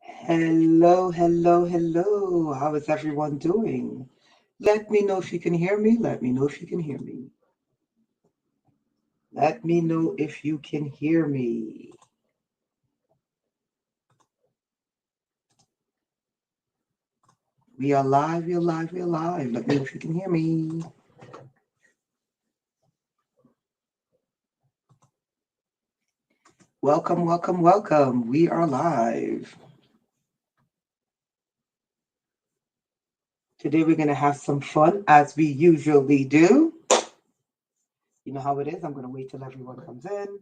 Hello, hello, hello. How is everyone doing? Let me know if you can hear me. Let me know if you can hear me. Let me know if you can hear me. We are live, we're live, we're live. Let me know if you can hear me. Welcome, welcome, welcome. We are live. Today we're going to have some fun as we usually do. You know how it is. I'm going to wait till everyone comes in.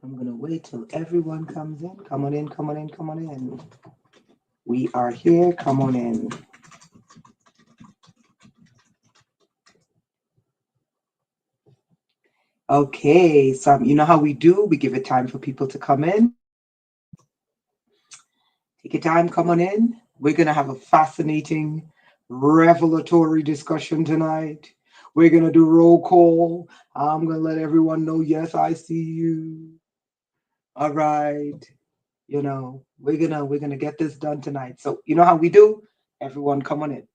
I'm going to wait till everyone comes in. Come on in, come on in, come on in. We are here. Come on in. Okay, so you know how we do? We give it time for people to come in. Take your time, come on in. We're going to have a fascinating, revelatory discussion tonight. We're going to do roll call. I'm going to let everyone know, yes, I see you. All right. We're gonna get this done tonight. So you know how we do? Everyone come on in.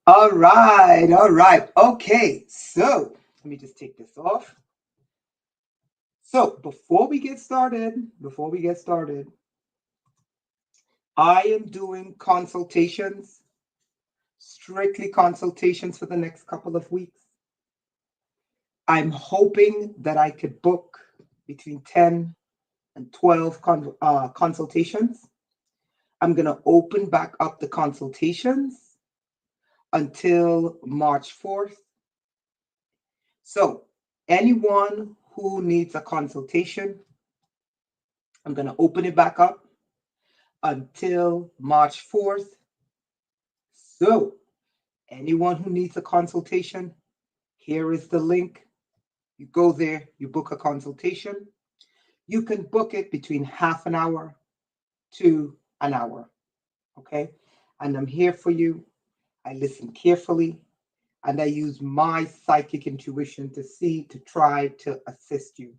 All right, all right. Okay, so let me just take this off. So before we get started, I am doing consultations, strictly consultations for the next couple of weeks. I'm hoping that I could book between 10 and 12 consultations. I'm going to open back up the consultations until March 4th. So, anyone who needs a consultation, I'm going to open it back up until March 4th. So, anyone who needs a consultation, here is the link. You go there, you book a consultation. You can book it between half an hour to an hour. Okay. And I'm here for you. I listen carefully and I use my psychic intuition to try to assist you.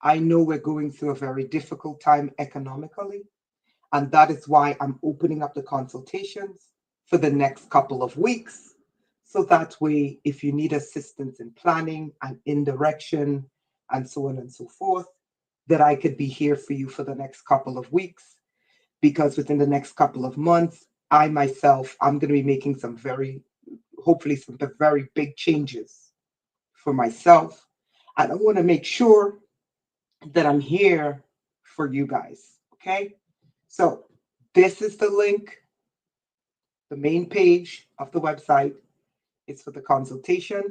I know we're going through a very difficult time economically, and that is why I'm opening up the consultations for the next couple of weeks. So that way, if you need assistance in planning and in direction and so on and so forth, that I could be here for you for the next couple of weeks. Because within the next couple of months, I myself, I'm going to be making hopefully, some very big changes for myself. And I want to make sure that I'm here for you guys. Okay. So this is the link. The main page of the website is for the consultation.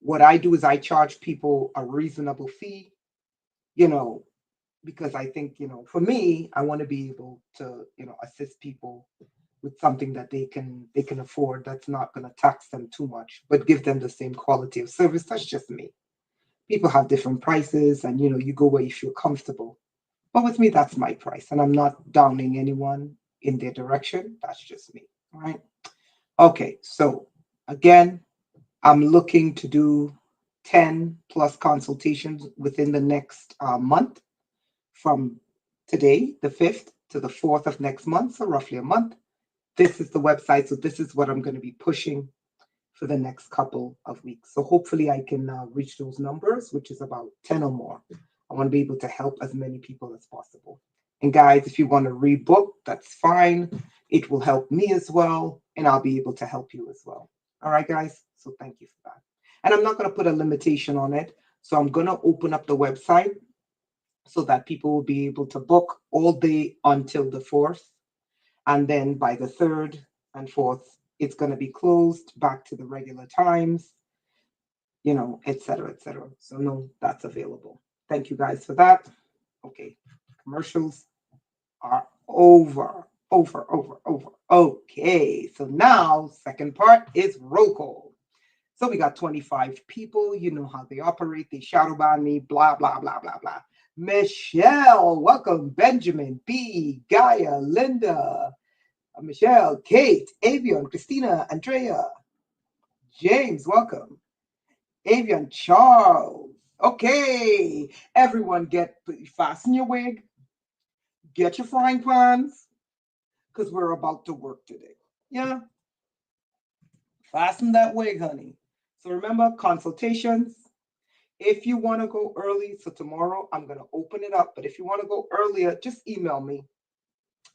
What I do is I charge people a reasonable fee, you know, because I think, for me, I want to be able to, assist people with something that they can afford, that's not going to tax them too much, but give them the same quality of service. That's just me. People have different prices, and you go where you feel comfortable. But with me, that's my price, and I'm not downing anyone in their direction. That's just me. All right. Okay. So again, I'm looking to do 10 plus consultations within the next month, from today, the 5th, to the 4th of next month, so roughly a month. This is the website, so this is what I'm going to be pushing for the next couple of weeks. So hopefully I can reach those numbers, which is about 10 or more. I want to be able to help as many people as possible. And guys, if you want to rebook, that's fine. It will help me as well, and I'll be able to help you as well. All right, guys? So thank you for that. And I'm not going to put a limitation on it. So I'm going to open up the website so that people will be able to book all day until the 4th. And then by the 3rd and 4th, it's going to be closed back to the regular times, et cetera, et cetera. So no, that's available. Thank you guys for that. Okay, commercials are over. Okay, so now second part is roll call. So we got 25 people. You know how they operate. They shadow ban me, blah, blah, blah, blah, blah. Michelle, welcome. Benjamin, B, Gaia, Linda, Michelle, Kate, Avion, Christina, Andrea, James, welcome. Avion, Charles. Okay, everyone fasten your wig, get your frying pans, because we're about to work today. Yeah. Fasten that wig, honey. So remember, consultations. If you want to go early, so tomorrow I'm going to open it up. But if you want to go earlier, just email me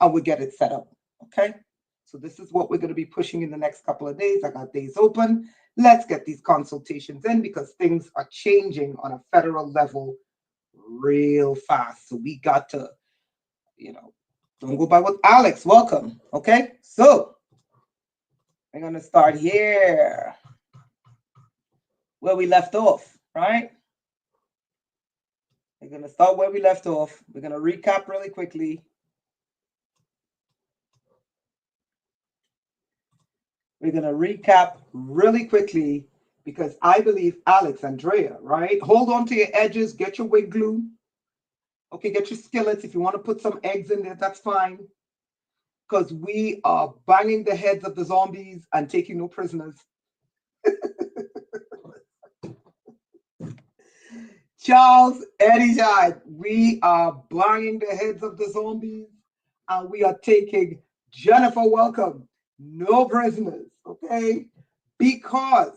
and we'll get it set up. Okay? So this is what we're going to be pushing in the next couple of days. I got days open. Let's get these consultations in, because things are changing on a federal level real fast. So we got to, don't go by what Alex, welcome. Okay? So we're going to start here where we left off, right? We're going to start where we left off. We're going to recap really quickly. We're going to recap really quickly because I believe Alex, Andrea, right? Hold on to your edges. Get your wig glue. Okay, get your skillets. If you want to put some eggs in there, that's fine. Because we are banging the heads of the zombies and taking no prisoners. Charles, anytime. We are banging the heads of the zombies and we are taking, Jennifer, welcome, no prisoners, okay? Because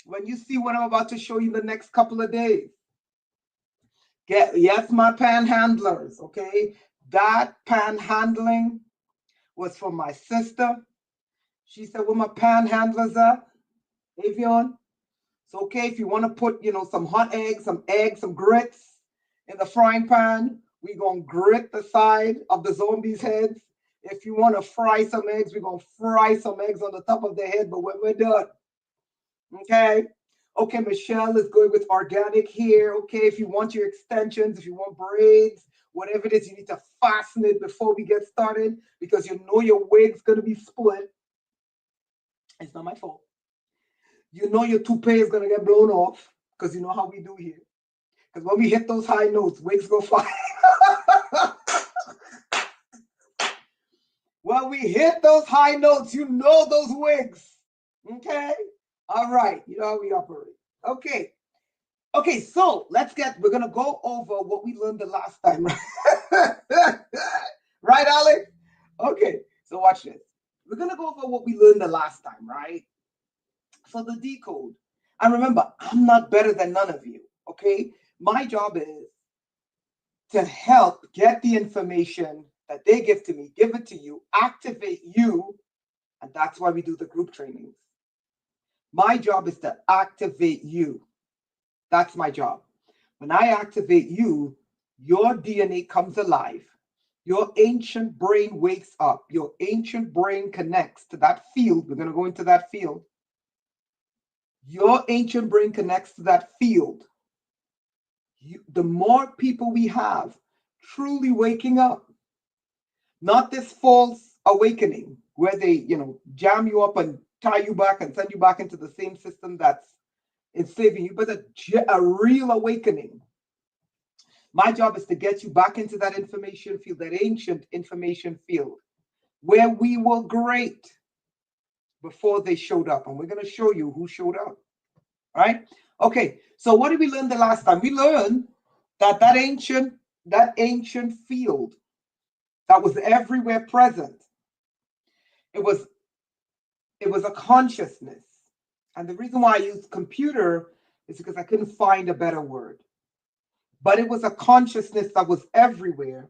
when you see what I'm about to show you the next couple of days, yes, my panhandlers, okay? That panhandling was from my sister. She said, where my panhandlers at? Avion. So, okay, if you want to put, some hot eggs, some grits in the frying pan, we're going to grit the side of the zombies' heads. If you want to fry some eggs, we're going to fry some eggs on the top of their head, but when we're done, okay? Okay, Michelle is good with organic here. Okay, if you want your extensions, if you want braids, whatever it is, you need to fasten it before we get started because your wig's going to be split. It's not my fault. Your toupee is going to get blown off because you know how we do here. Because when we hit those high notes, wigs go fly. When we hit those high notes, those wigs. Okay? All right. You know how we operate. Okay. Okay, so we're going to go over what we learned the last time. Right, Alex? Okay, so watch this. We're going to go over what we learned the last time, right? So the decode. And remember, I'm not better than none of you, okay? My job is to help get the information that they give to me, give it to you, activate you, and that's why we do the group trainings. My job is to activate you. That's my job. When I activate you, your DNA comes alive. Your ancient brain wakes up. Your ancient brain connects to that field. We're going to go into that field. Your ancient brain connects to that field. The more people we have truly waking up, not this false awakening, where they, jam you up and tie you back and send you back into the same system that's enslaving you, but a real awakening. My job is to get you back into that information field, that ancient information field, where we were great before they showed up. And we're going to show you who showed up. All right? Okay, so what did we learn the last time? We learned that that ancient field that was everywhere present, it was a consciousness. And the reason why I used computer is because I couldn't find a better word. But it was a consciousness that was everywhere.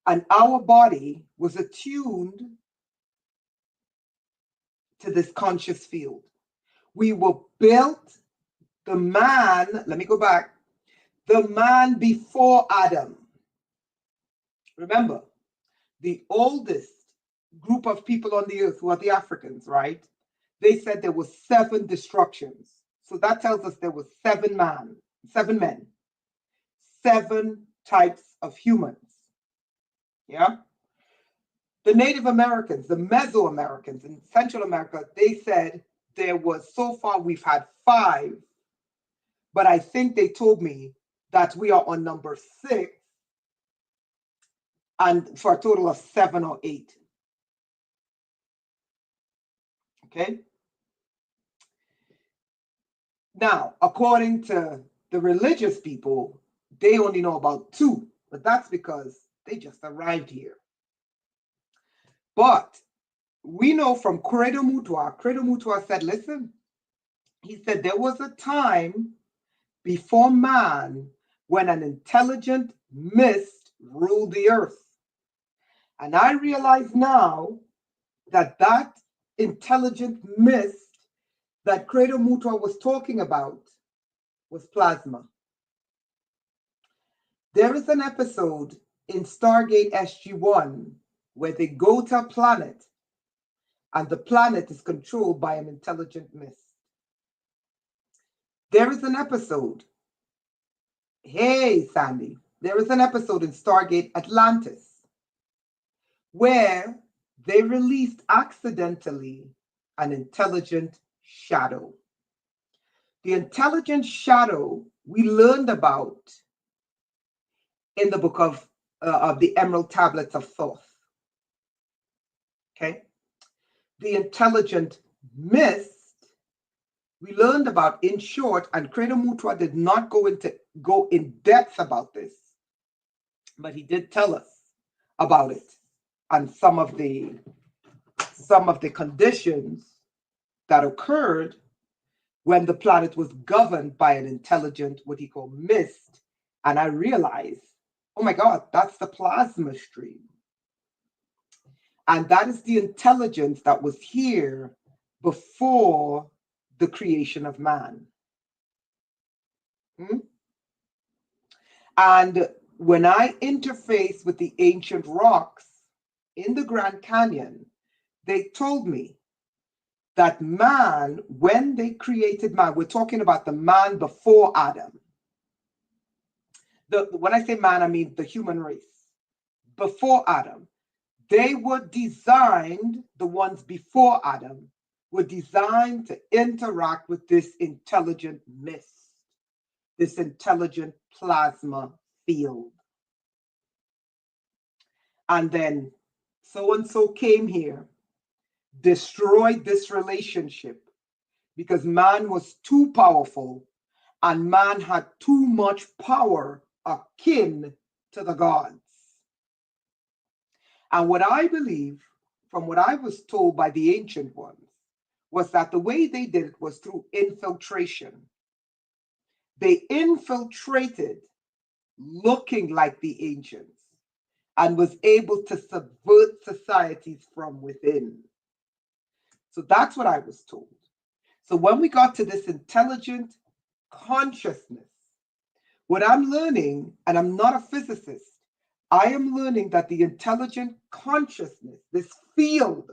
And our body was attuned to this conscious field. We were built, the man, let me go back, the man before Adam. Remember, the oldest group of people on the earth, who are the Africans, right? They said there were 7 destructions. So that tells us there were 7 men, 7 types of humans. Yeah. The Native Americans, the Mesoamericans in Central America, they said there was, so far we've had 5, but I think they told me that we are on number 6, and for a total of 7 or 8. Okay. Now, according to the religious people, they only know about 2, but that's because they just arrived here. But we know from Credo Mutua said, listen, he said there was a time before man when an intelligent mist ruled the earth. And I realize now that that intelligent mist that Credo Mutua was talking about was plasma. There is an episode in Stargate SG-1 where they go to a planet and the planet is controlled by an intelligent mist. There is an episode, hey Sandy, there is an episode in Stargate Atlantis where they released accidentally an intelligent shadow. The intelligent shadow we learned about in the book of the Emerald Tablets of Thoth. Okay, the intelligent mist we learned about in short, and Credo Mutua did not go in depth about this, but he did tell us about it and some of the conditions that occurred when the planet was governed by an intelligent, what he called mist. And I realized, oh my God, that's the plasma stream. And that is the intelligence that was here before the creation of man. And when I interface with the ancient rocks in the Grand Canyon, they told me that man, when they created man, we're talking about the man before Adam. When I say man, I mean the human race. Before Adam, they were designed, the ones before Adam, were designed to interact with this intelligent mist, this intelligent plasma field. And then so-and-so came here, destroyed this relationship because man was too powerful and man had too much power akin to the gods. And what I believe, from what I was told by the ancient ones, was that the way they did it was through infiltration. They infiltrated looking like the ancients and was able to subvert societies from within. So that's what I was told. So when we got to this intelligent consciousness, what I'm learning, and I'm not a physicist, I am learning that the intelligent consciousness, this field,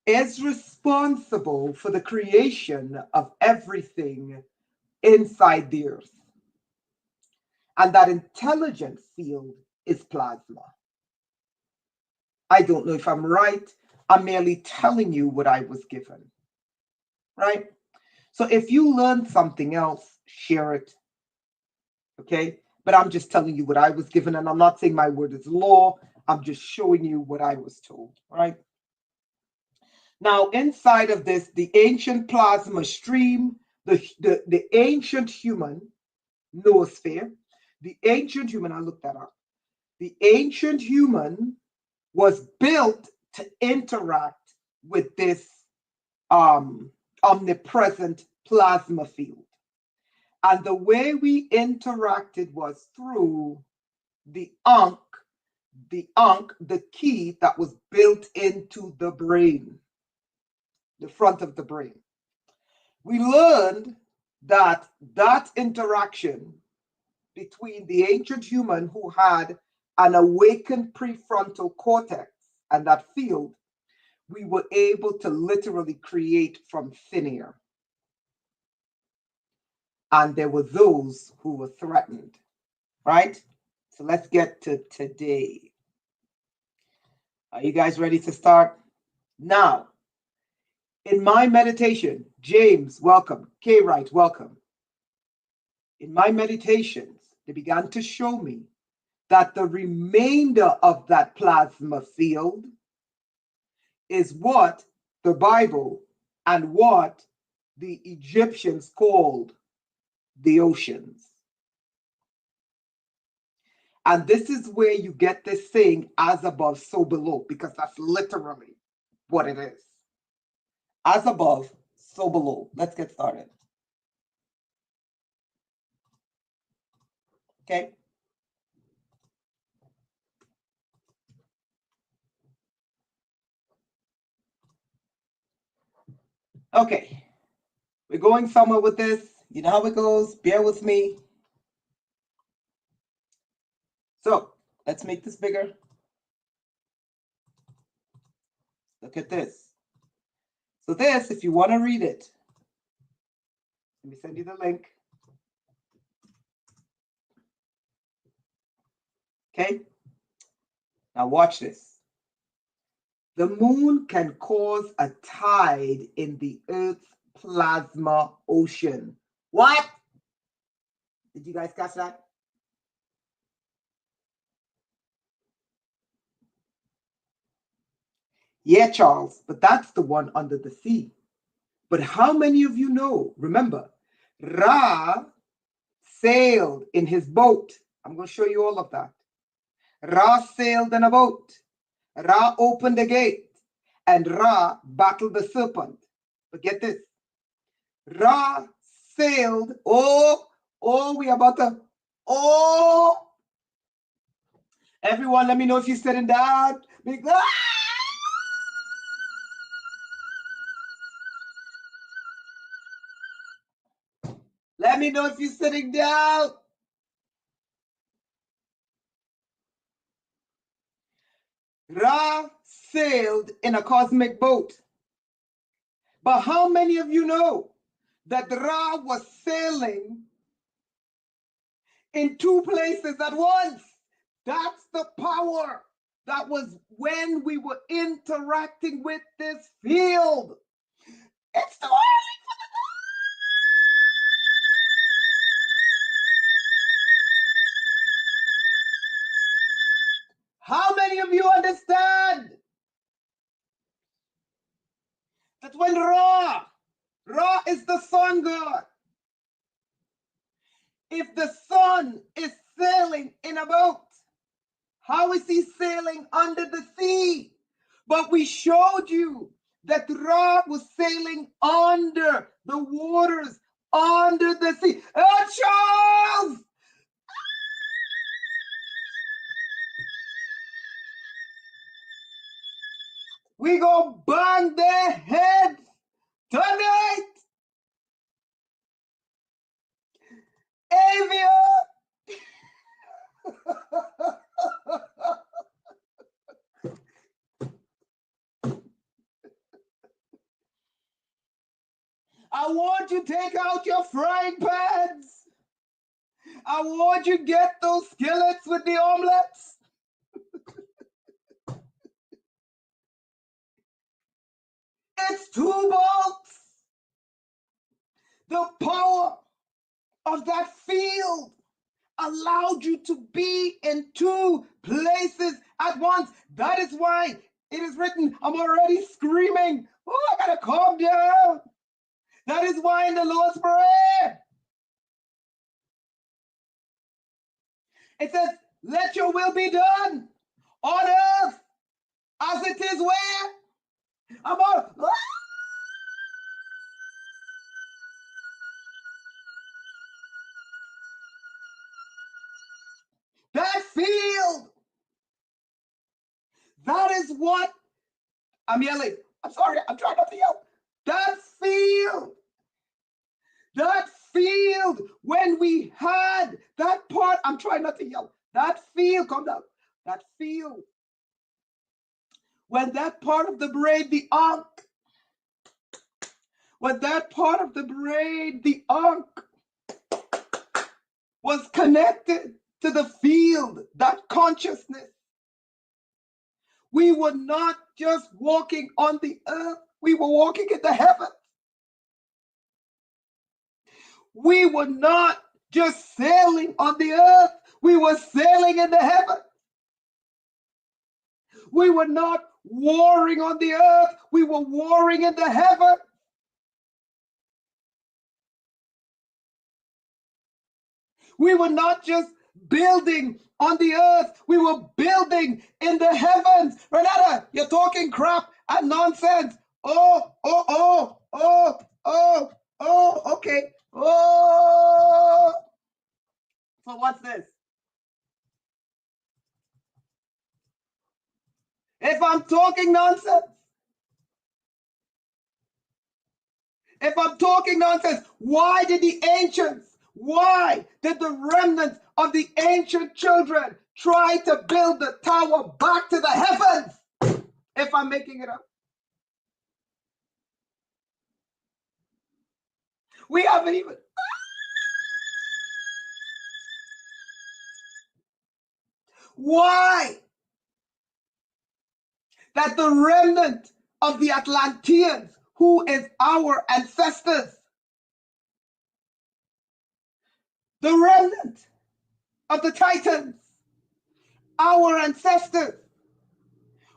is responsible for the creation of everything inside the earth. And that intelligent field is plasma. I don't know if I'm right. I'm merely telling you what I was given, right? So if you learn something else, share it, okay? But I'm just telling you what I was given, and I'm not saying my word is law. I'm just showing you what I was told, right? Now, inside of this, the ancient plasma stream, the ancient human noosphere, the ancient human, I looked that up. The ancient human was built to interact with this omnipresent plasma field. And the way we interacted was through the the key that was built into the brain, the front of the brain. We learned that interaction between the ancient human who had an awakened prefrontal cortex and that field, we were able to literally create from thin air. And there were those who were threatened, right? So let's get to today. Are you guys ready to start? Now, in my meditation, James, welcome. K. Wright, welcome. In my meditations, they began to show me that the remainder of that plasma field is what the Bible and what the Egyptians called the oceans. And this is where you get this saying, as above, so below, because that's literally what it is. As above, so below. Let's get started. Okay. Okay. We're going somewhere with this. You know how it goes. Bear with me. So let's make this bigger. Look at this. So this, if you want to read it, let me send you the link. Okay. Now watch this. The moon can cause a tide in the Earth's plasma ocean. What? Did you guys catch that? Yeah, Charles, but that's the one under the sea. But how many of you know? Remember, Ra sailed in his boat. I'm going to show you all of that. Ra sailed in a boat. Ra opened the gate, and Ra battled the serpent. But get this. Ra sailed. We about to. Everyone, let me know if you're sitting down. Let me know if you're sitting down. Ra sailed in a cosmic boat. But how many of you know that Ra was sailing in two places at once? That's the power. That was when we were interacting with this field. It's too early for the How many of you understand that when Ra is the sun god, if the sun is sailing in a boat, how is he sailing under the sea? But we showed you that Ra was sailing under the waters, under the sea. Oh, Charles! We gonna bang their heads tonight. Avia! I want you to take out your frying pans. I want you to get those skillets with the omelets. It's two bolts. The power of that field allowed you to be in two places at once. That is why it is written, I'm already screaming. Oh, I gotta calm down. That is why in the Lord's Prayer, it says, let your will be done on earth as it is where? I'm all, that field. That is what I'm yelling. I'm sorry, I'm trying not to yell. That field, when we had that part, I'm trying not to yell. That field, calm down. That field, when that part of the brain, the ankh, when that part of the brain, the ankh, was connected to the field, that consciousness, we were not just walking on the earth, we were walking in the heavens. We were not just sailing on the earth, we were sailing in the heavens. We were not warring on the earth, we were warring in the heavens. We were not just building on the earth, we were building in the heavens. Renata, you're talking crap and nonsense. Okay. Oh, so what's this? If I'm talking nonsense, why did the remnants of the ancient children try to build the tower back to the heavens? If I'm making it up. We haven't even. Why? That the remnant of the Atlanteans, who is our ancestors, the remnant of the Titans, our ancestors,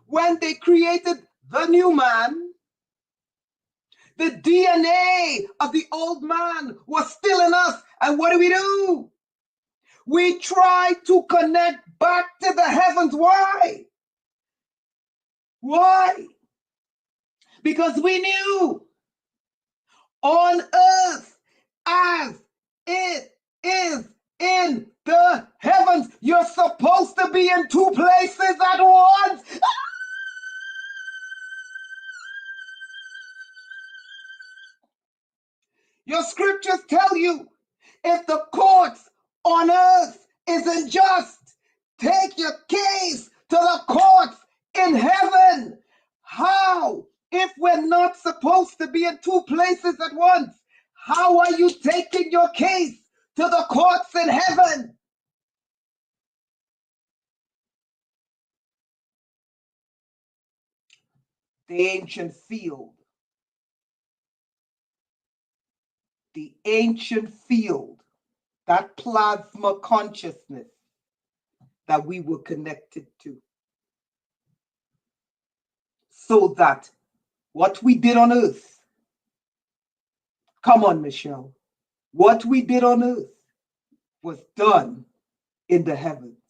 when they created the new man, the DNA of the old man was still in us. And what do? We try to connect back to the heavens. Why? Why? Because we knew on earth as it is in the heavens, you're supposed to be in two places at once. Your scriptures tell you, if the courts on earth isn't just, take your case to the courts in heaven. How? If we're not supposed to be in two places at once, how are you taking your case to the courts in heaven? The ancient field. The ancient field, that plasma consciousness that we were connected to. So that what we did on earth, come on, Michelle, what we did on earth was done in the heavens.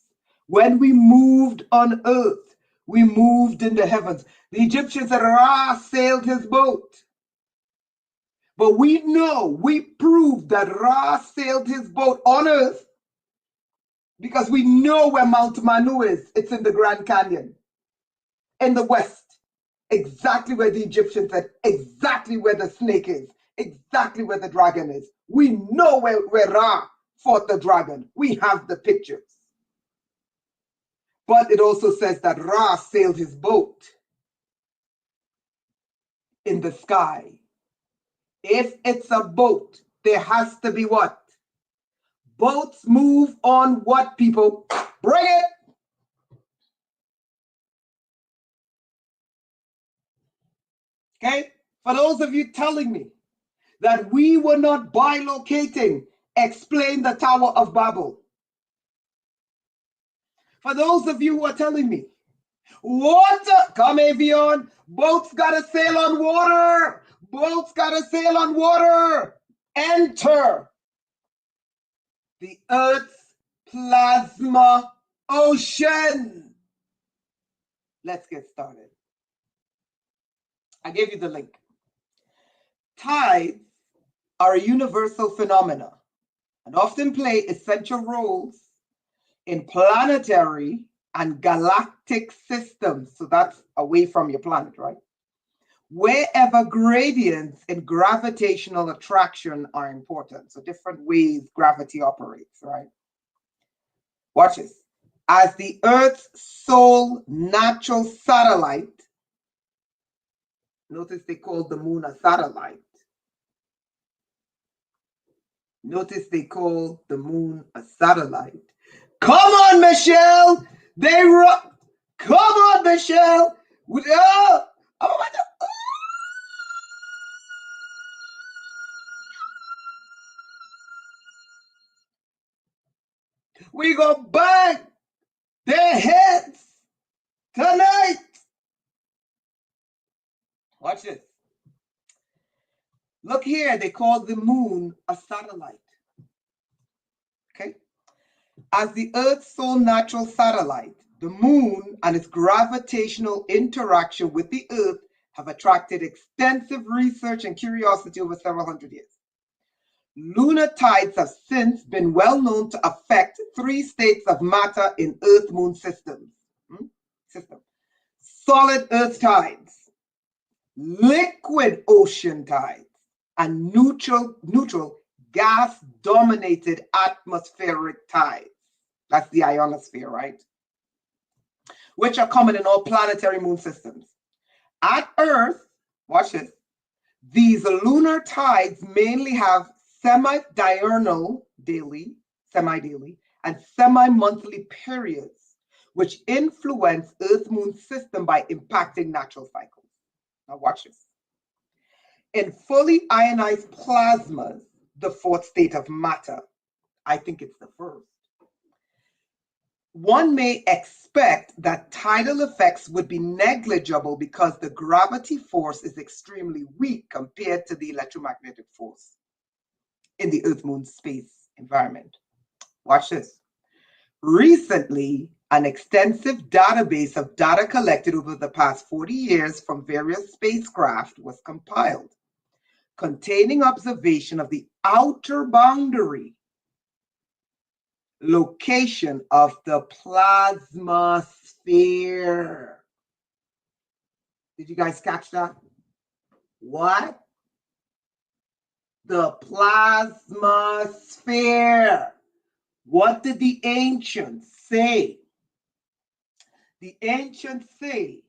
When we moved on earth, we moved in the heavens. The Egyptians said, Ra sailed his boat. But we know, we proved that Ra sailed his boat on earth because we know where Mount Manu is. It's in the Grand Canyon, in the west. Exactly where the Egyptians said, exactly where the snake is, exactly where the dragon is. We know where Ra fought the dragon. We have the pictures. But it also says that Ra sailed his boat in the sky. If it's a boat, there has to be what? Boats move on what, people? Bring it! Okay? For those of you telling me that we were not bilocating, explain the Tower of Babel. For those of you who are telling me, water, come Avion, boats gotta sail on water, boats gotta sail on water, enter the Earth's plasma ocean. Let's get started. I gave you the link. Tides are a universal phenomena and often play essential roles in planetary and galactic systems. So that's away from your planet, right? Wherever gradients in gravitational attraction are important. So different ways gravity operates, right? Watch this. As the Earth's sole natural satellite, notice they call the moon a satellite. Notice they call the moon a satellite. Come on, Michelle. Come on, Michelle. We go bang their heads tonight. Watch this. Look here. They call the moon a satellite. Okay. As the Earth's sole natural satellite, the moon and its gravitational interaction with the Earth have attracted extensive research and curiosity over several hundred years. Lunar tides have since been well known to affect three states of matter in Earth-Moon systems. Solid Earth tides, liquid ocean tides, and neutral gas-dominated atmospheric tides. That's the ionosphere, right? Which are common in all planetary moon systems. At Earth, watch this, these lunar tides mainly have semi-diurnal, semi-daily, and semi-monthly periods, which influence Earth-Moon system by impacting natural cycles. Now watch this. In fully ionized plasmas, the fourth state of matter, I think it's the first, one may expect that tidal effects would be negligible because the gravity force is extremely weak compared to the electromagnetic force in the Earth-Moon space environment. Watch this. Recently, an extensive database of data collected over the past 40 years from various spacecraft was compiled, containing observation of the outer boundary location of the plasma sphere. Did you guys catch that? What? The plasma sphere. What did the ancients say? The ancients say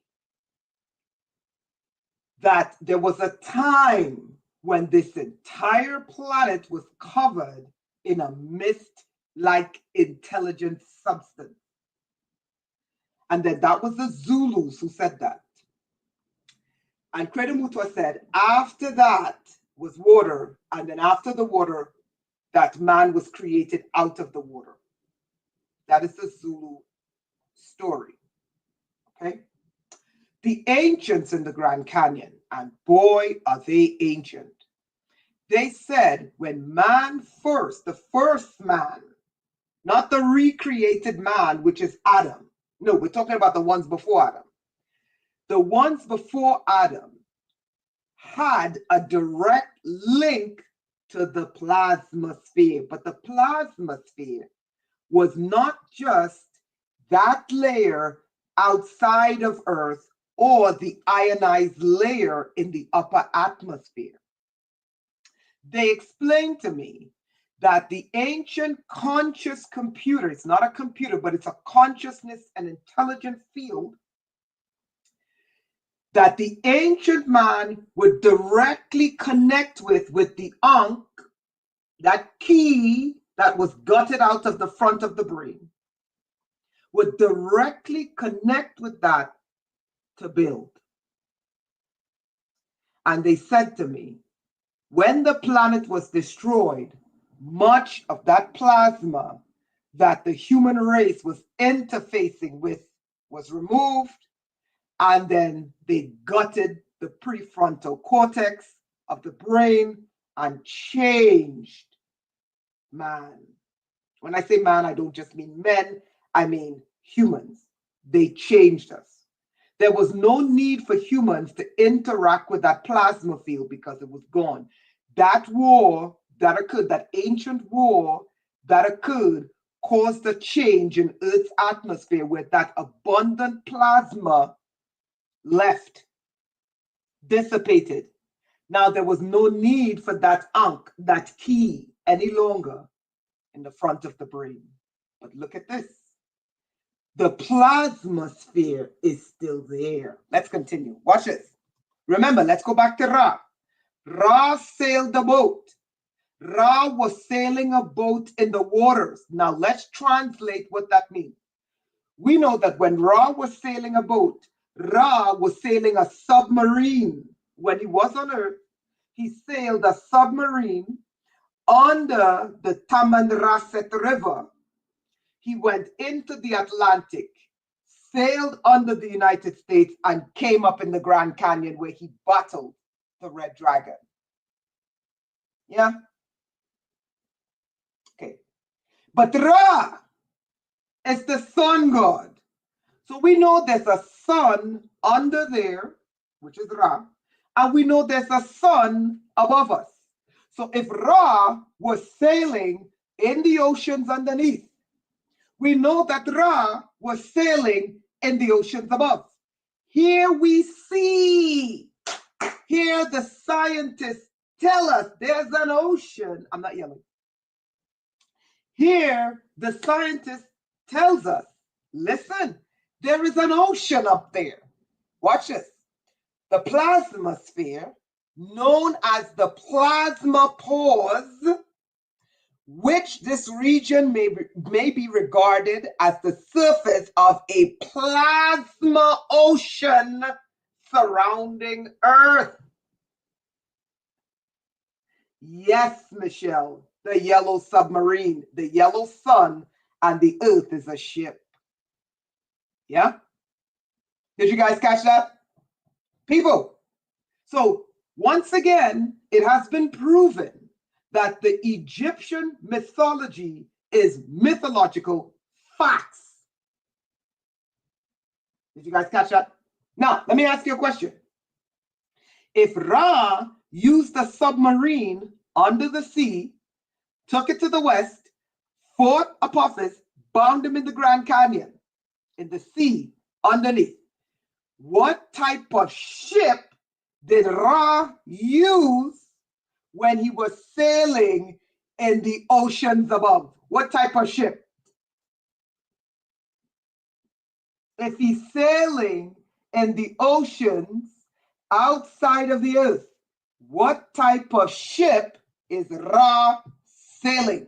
that there was a time when this entire planet was covered in a mist-like intelligent substance. And then that was the Zulus who said that. And Credo-Mutwa said, after that was water, and then after the water, that man was created out of the water. That is the Zulu story. Okay? The ancients in the Grand Canyon, and boy, are they ancient. They said when man first, the first man, not the recreated man, which is Adam. No, we're talking about the ones before Adam. The ones before Adam had a direct link to the plasma sphere, but the plasma sphere was not just that layer outside of Earth or the ionized layer in the upper atmosphere. They explained to me that the ancient conscious computer, it's not a computer, but it's a consciousness and intelligent field, that the ancient man would directly connect with the Ankh, that key that was gutted out of the front of the brain, would directly connect with that to build. And they said to me, when the planet was destroyed, much of that plasma that the human race was interfacing with was removed, and then they gutted the prefrontal cortex of the brain and changed man. When I say man, I don't just mean men, I mean humans. They changed us. There was no need for humans to interact with that plasma field because it was gone. That war that occurred, that ancient war that occurred, caused a change in Earth's atmosphere where that abundant plasma left, dissipated. Now there was no need for that ankh, that key, any longer in the front of the brain. But look at this. The plasma sphere is still there. Let's continue. Watch this. Remember, let's go back to Ra. Ra sailed the boat. Ra was sailing a boat in the waters. Now let's translate what that means. We know that when Ra was sailing a boat, Ra was sailing a submarine. When he was on Earth, he sailed a submarine under the Tamanrasset River. He went into the Atlantic, sailed under the United States, and came up in the Grand Canyon where he battled the Red Dragon. Yeah? Okay. But Ra is the sun god. So we know there's a sun under there, which is Ra, and we know there's a sun above us. So if Ra was sailing in the oceans underneath, we know that Ra was sailing in the oceans above. Here we see, here the scientists tell us there's an ocean. I'm not yelling. Here the scientist tells us, listen, there is an ocean up there. Watch this. The plasma sphere, known as the plasma pores, which this region may be regarded as the surface of a plasma ocean surrounding Earth. Yes, Michelle, the yellow submarine, the yellow sun, and the Earth is a ship. Yeah? Did you guys catch that? People. So once again, it has been proven that the Egyptian mythology is mythological facts. Did you guys catch that? Now, let me ask you a question. If Ra used a submarine under the sea, took it to the west, fought Apophis, bound him in the Grand Canyon, in the sea, underneath, what type of ship did Ra use when he was sailing in the oceans above? What type of ship? If he's sailing in the oceans outside of the Earth, what type of ship is Ra sailing?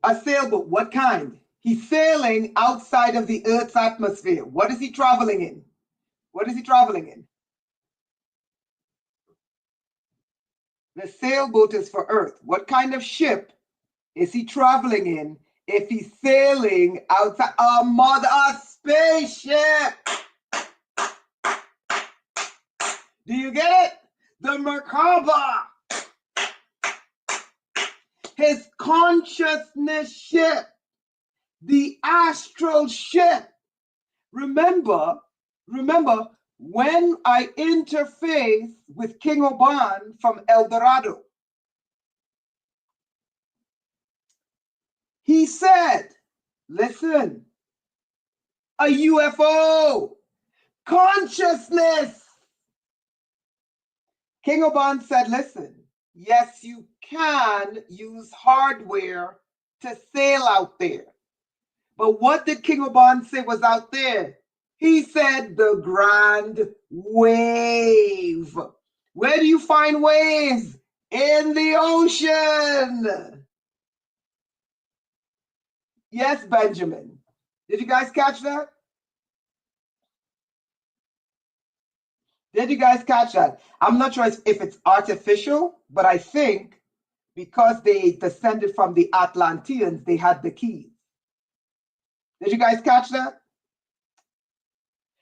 A sailboat. What kind? He's sailing outside of the Earth's atmosphere. What is he traveling in? What is he traveling in? The sailboat is for Earth. What kind of ship is he traveling in if he's sailing outside? A spaceship. Do you get it? The Merkaba. His consciousness ship. The astral ship. Remember, when I interface with King Oban from El Dorado, he said, listen, a UFO, consciousness. King Oban said, listen, yes, you can use hardware to sail out there. But what did King Oban say was out there? He said the grand wave. Where do you find waves? In the ocean. Yes, Benjamin. Did you guys catch that? Did you guys catch that? I'm not sure if it's artificial, but I think because they descended from the Atlanteans, they had the keys. Did you guys catch that?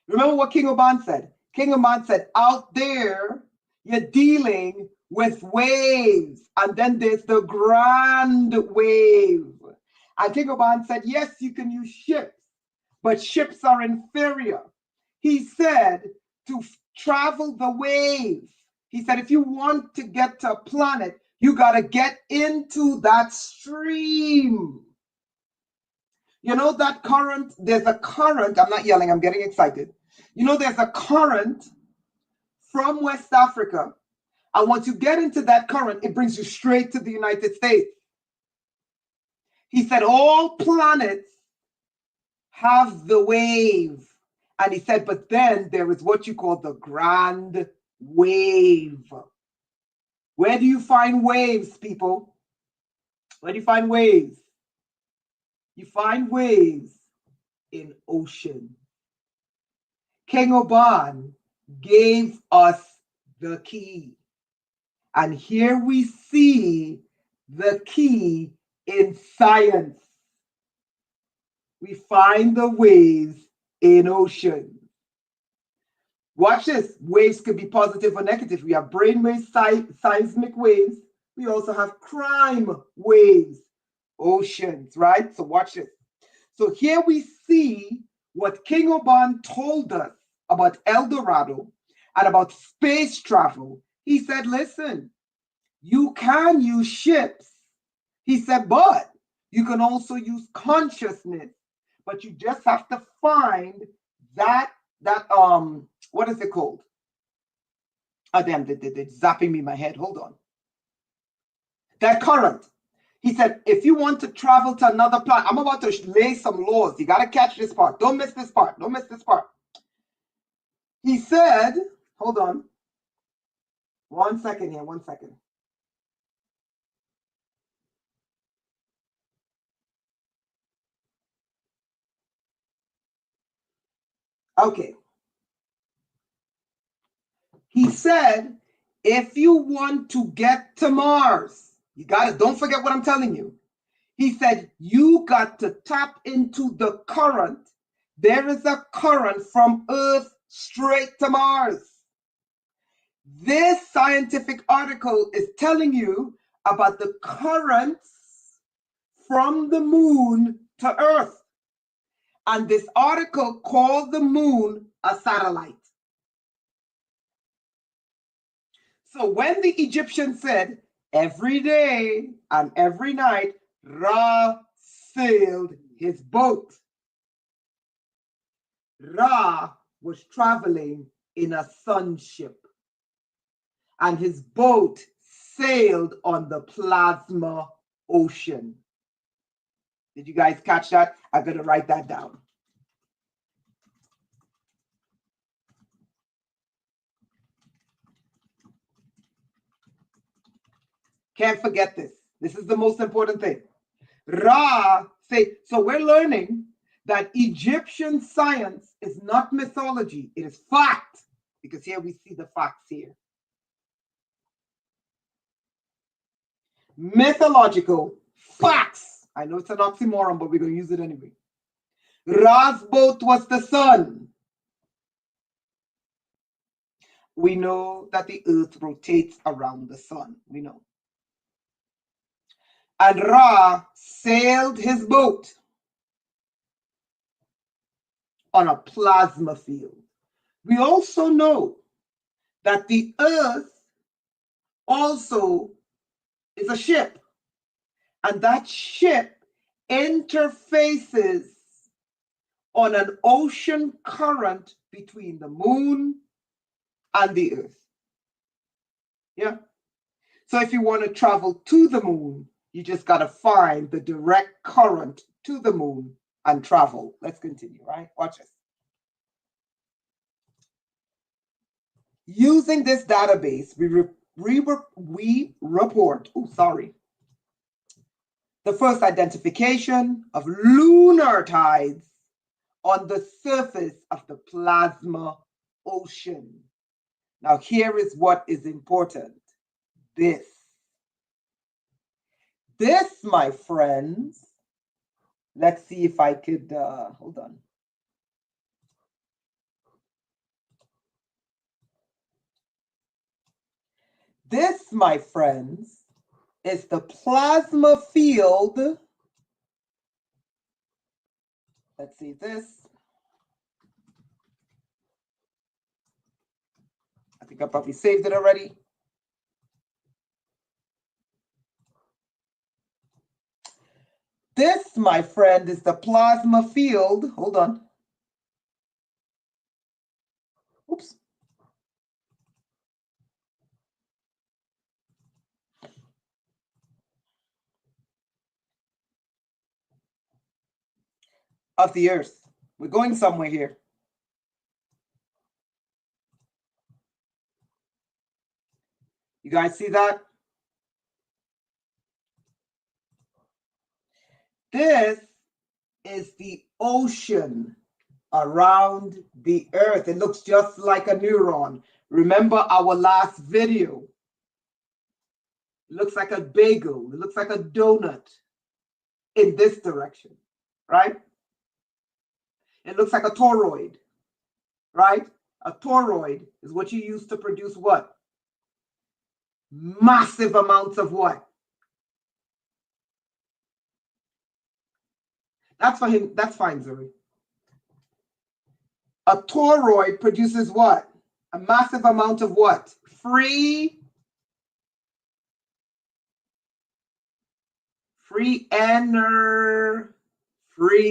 Remember what King Oban said? King Oban said, out there, you're dealing with waves, and then there's the grand wave. And King Oban said, yes, you can use ships, but ships are inferior. He said to travel the wave. He said, if you want to get to a planet, you got to get into that stream. You know that current, there's a current, I'm not yelling, I'm getting excited. You know, there's a current from West Africa. And once you get into that current, it brings you straight to the United States. He said, all planets have the wave. And he said, but then there is what you call the grand wave. Where do you find waves, people? Where do you find waves? You find waves in ocean. King Oban gave us the key. And here we see the key in science. We find the waves in ocean. Watch this. Waves could be positive or negative. We have brain waves, seismic waves. We also have crime waves, oceans, right? So watch this. So here we see what King Oban told us about El Dorado and about space travel. He said, listen, you can use ships. He said, but you can also use consciousness, but you just have to find that what is it called? Oh, damn, they're zapping me in my head. Hold on. That current. He said, if you want to travel to another planet, I'm about to lay some laws. You got to catch this part. Don't miss this part. Don't miss this part. He said, hold on. 1 second here, 1 second. Okay. He said, if you want to get to Mars, you got to, don't forget what I'm telling you. He said, you got to tap into the current. There is a current from Earth straight to Mars. This scientific article is telling you about the currents from the moon to Earth. And this article called the moon a satellite. So when the Egyptians said, every day and every night, Ra sailed his boat. Ra was traveling in a sun ship, and his boat sailed on the plasma ocean. Did you guys catch that? I'm going to write that down. Can't forget this. This is the most important thing. Ra say, so we're learning that Egyptian science is not mythology, it is fact. Because here we see the facts here. Mythological facts. I know it's an oxymoron, but we're going to use it anyway. Ra's boat was the sun. We know that the earth rotates around the sun. We know. And Ra sailed his boat on a plasma field. We also know that the earth also is a ship, and that ship interfaces on an ocean current between the moon and the earth. Yeah. So if you want to travel to the moon, you just got to find the direct current to the moon and travel. Let's continue, right? Watch this. Using this database, we report, the first identification of lunar tides on the surface of the plasma ocean. Now, here is what is important. This, my friends, let's see if I could, hold on. This, my friends, is the plasma field. Let's see this. I think I probably saved it already. This, my friend, is the plasma field. Hold on. Oops. Of the Earth. We're going somewhere here. You guys see that? This is the ocean around the Earth. It looks just like a neuron. Remember our last video? It looks like a bagel. It looks like a donut in this direction, right? It looks like a toroid, right? A toroid is what you use to produce what? Massive amounts of what? That's for him. That's fine, Zuri. A toroid produces what? A massive amount of what? Free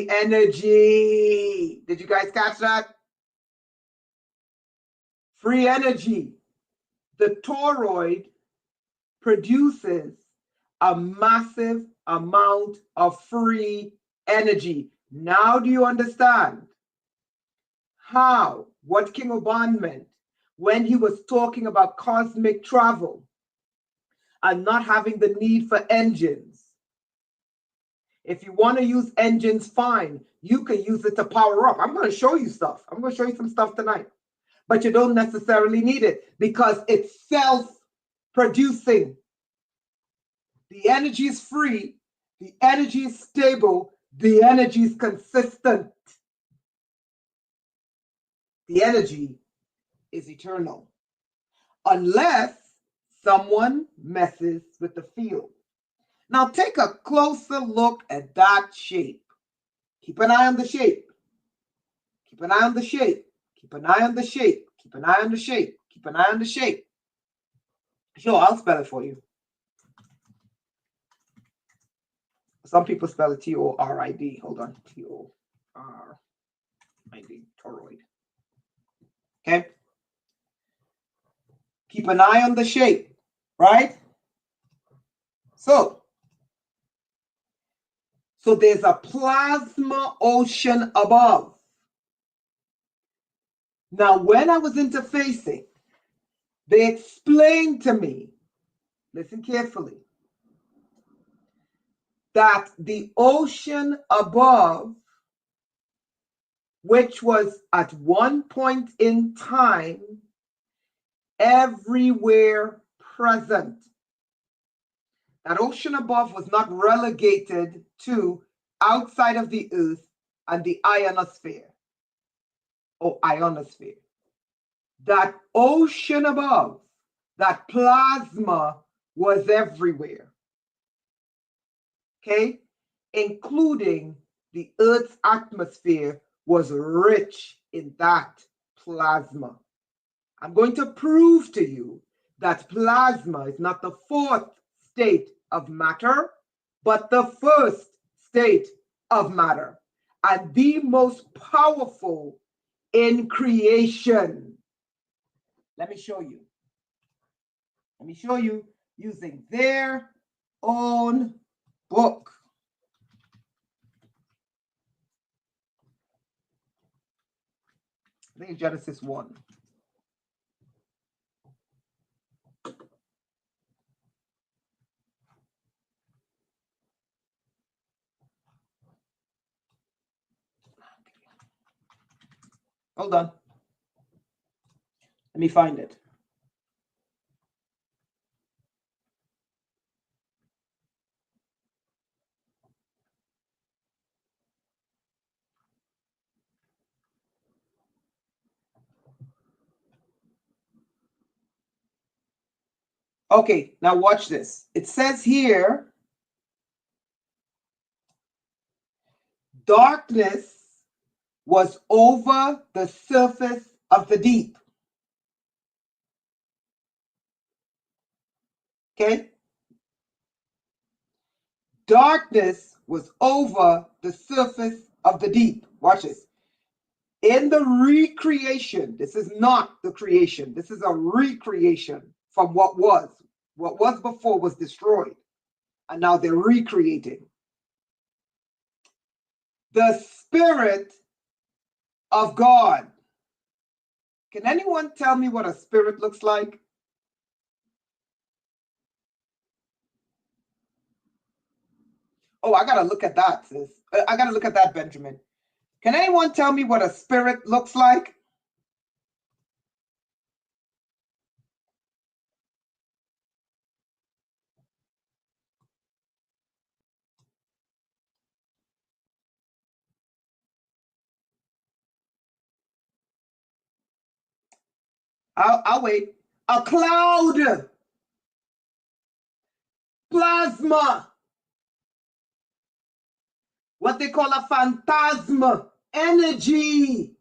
energy. Did you guys catch that? Free energy. The toroid produces a massive amount of free energy. Now do you understand how, what King Oban meant when he was talking about cosmic travel and not having the need for engines? If you want to use engines, fine. You can use it to power up. I'm going to show you stuff. I'm going to show you some stuff tonight. But you don't necessarily need it because it's self-producing. The energy is free. The energy is stable. The energy is consistent. The energy is eternal. Unless someone messes with the field. Now take a closer look at that shape. Keep an eye on the shape. Keep an eye on the shape. Keep an eye on the shape. Keep an eye on the shape. Keep an eye on the shape. Sure, I'll spell it for you. Some people spell it T-O-R-I-D. Hold on. T-O-R-I-D. Toroid. Okay? Keep an eye on the shape, right? So there's a plasma ocean above. Now, when I was interfacing, they explained to me, listen carefully, that the ocean above, which was at one point in time everywhere present, that ocean above was not relegated to outside of the Earth and the ionosphere or ionosphere. That ocean above, that plasma was everywhere. Okay? Including the Earth's atmosphere was rich in that plasma. I'm going to prove to you that plasma is not the fourth state of matter, but the first state of matter, and the most powerful in creation. Let me show you. Let me show you using their own book. I think Genesis 1. Hold on. Let me find it. Okay, now watch this. It says here, darkness was over the surface of the deep. Okay? Darkness was over the surface of the deep. Watch this. In the recreation, this is not the creation, this is a recreation from what was. What was before was destroyed, and now they're recreating. The Spirit of God. Can anyone tell me what a spirit looks like? Oh, I gotta look at that, sis. I gotta look at that, Benjamin. Can anyone tell me what a spirit looks like? I'll wait. A cloud. Plasma. What they call a phantasm. Energy.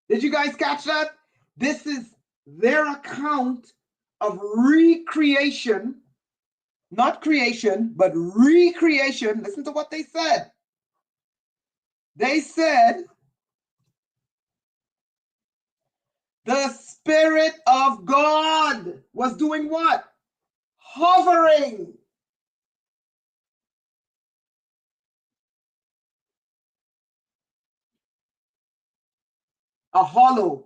Did you guys catch that? This is their account of recreation. Not creation, but recreation. Listen to what they said. They said, the Spirit of God was doing what? Hovering. A hollow.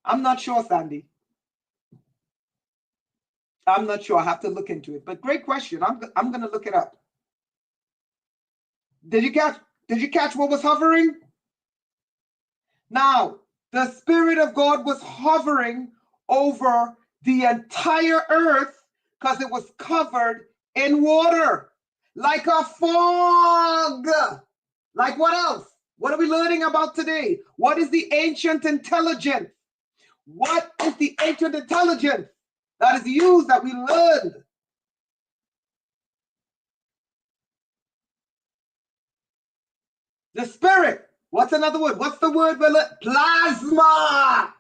I'm not sure, Sandy. I'm not sure. I have to look into it. But great question. I'm going to look it up. Did you catch what was hovering? Now, the Spirit of God was hovering over the entire earth because it was covered in water, like a fog. Like what else? What are we learning about today? What is the ancient intelligence? What is the ancient intelligence that is used that we learned? The Spirit. What's another word? What's the word? Plasma.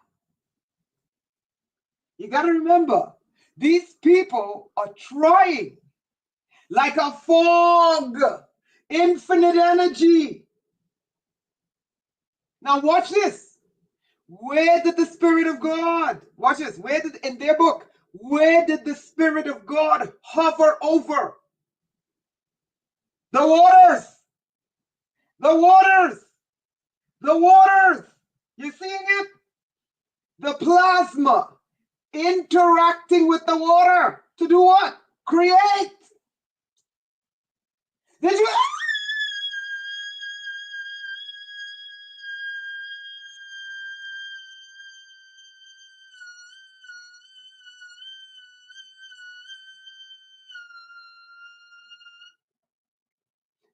You got to remember, these people are trying like a fog, infinite energy. Now watch this. Where did the Spirit of God, watch this, in their book, where did the Spirit of God hover over? The waters. The waters. The waters. You seeing it? The plasma interacting with the water to do what? Create. Did you?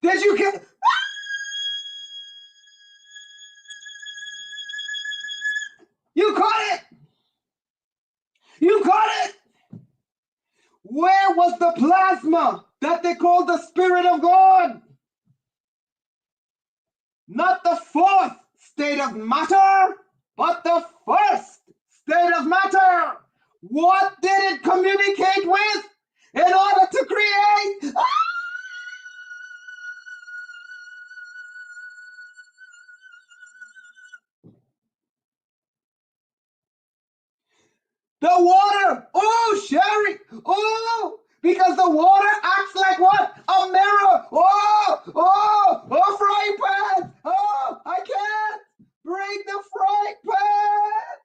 Did you get? You caught it. You caught it. Where was the plasma that they called the Spirit of God? Not the fourth state of matter, but the first state of matter. What did it communicate with in order to create? The water. Oh, Sherry. Oh, because the water acts like what? A mirror. Oh, frying pan. Oh, I can't break the frying pan.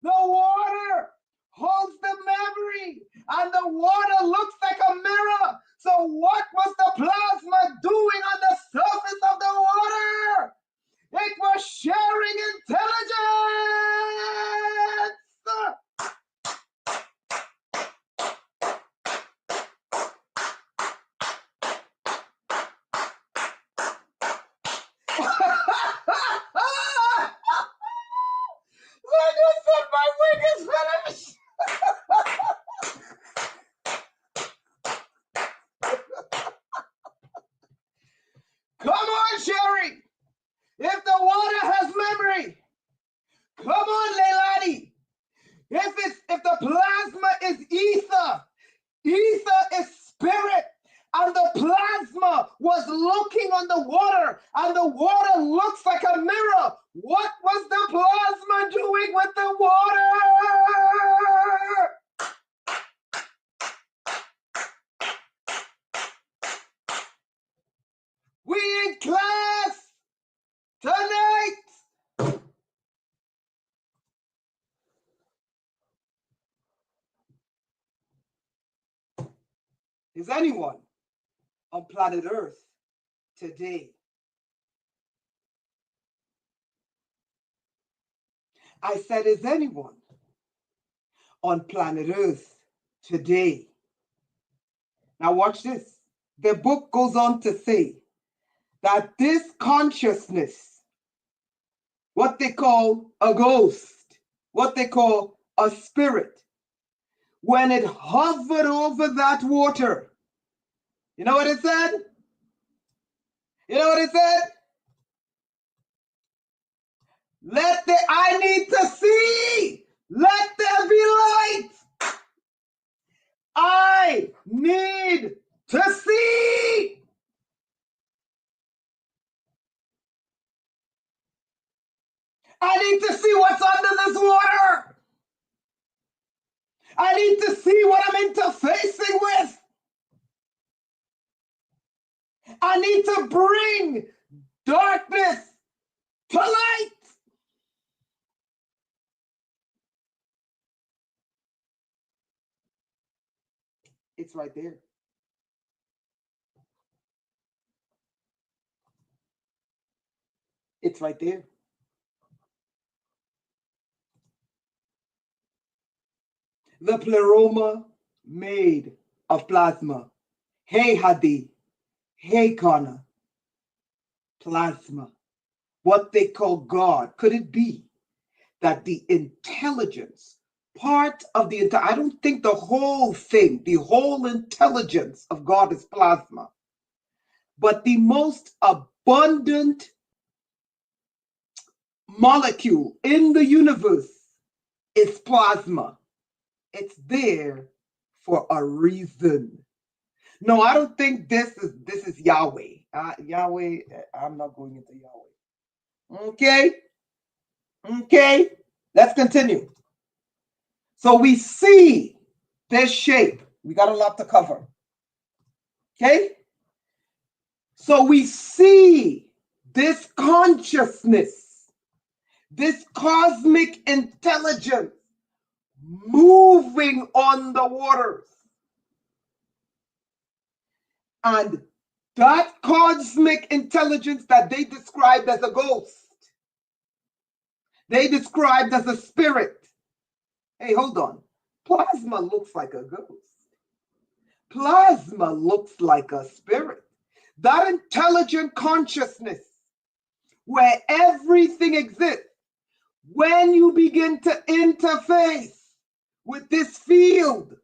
The water holds the memory, and the water looks like a mirror. So what was the plasma doing on the surface of the water? It was sharing Come on, Sherry. If the water has memory, come on, Leilani. If the plasma is ether, ether is spirit, and the plasma was looking on the water, and the water looks like a mirror. What was the plasma doing with the water? We in class tonight. Is anyone on planet Earth today? I said, is anyone on planet Earth today? Now watch this. The book goes on to say that this consciousness, what they call a ghost, what they call a spirit, when it hovered over that water, you know what it said? You know what it said? I need to see. Let there be light. I need to see. I need to see what's under this water. I need to see what I'm interfacing with. I need to bring darkness to light. It's right there. It's right there. The pleroma made of plasma. Hey, Hadi. Hey, Connor. Plasma. What they call God. Could it be that the intelligence, part of the I don't think the whole thing, the whole intelligence of God is plasma, but the most abundant molecule in the universe is plasma. It's there for a reason. No, I don't think this is Yahweh. Yahweh, I'm not going into Yahweh. Okay, let's continue. So we see this shape. We got a lot to cover. Okay? So we see this consciousness, this cosmic intelligence moving on the waters. And that cosmic intelligence that they described as a ghost, they described as a spirit. Hey, hold on. Plasma looks like a ghost. Plasma looks like a spirit. That intelligent consciousness where everything exists, when you begin to interface with this field,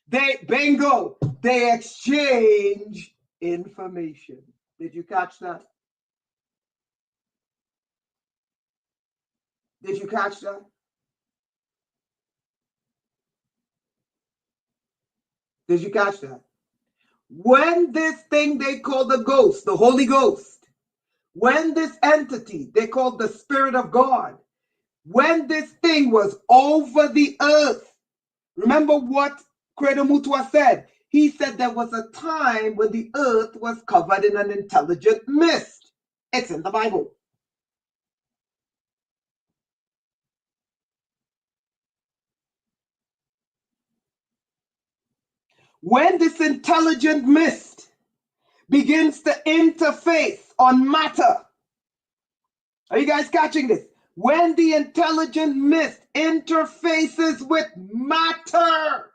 they exchange information. Did you catch that? Did you catch that? Did you catch that? When this thing they call the ghost, the Holy Ghost, when this entity they called the Spirit of God, when this thing was over the earth, remember what Credo Mutua said? He said there was a time when the earth was covered in an intelligent mist. It's in the Bible. When this intelligent mist begins to interface on matter, are you guys catching this? When the intelligent mist interfaces with matter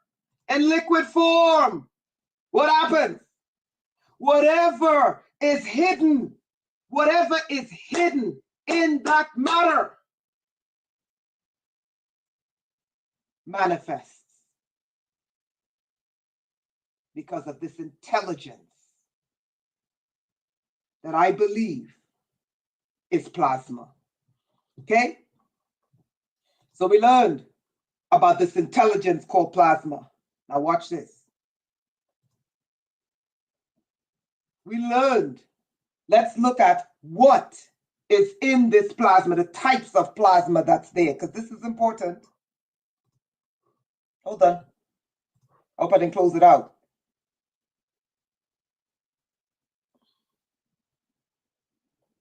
in liquid form, what happens? Whatever is hidden in that matter manifests because of this intelligence. that I believe is plasma. Okay? So we learned about this intelligence called plasma. Now watch this. We learned, let's look at what is in this plasma, the types of plasma that's there, because this is important. Hold on. I hope I didn't close it out.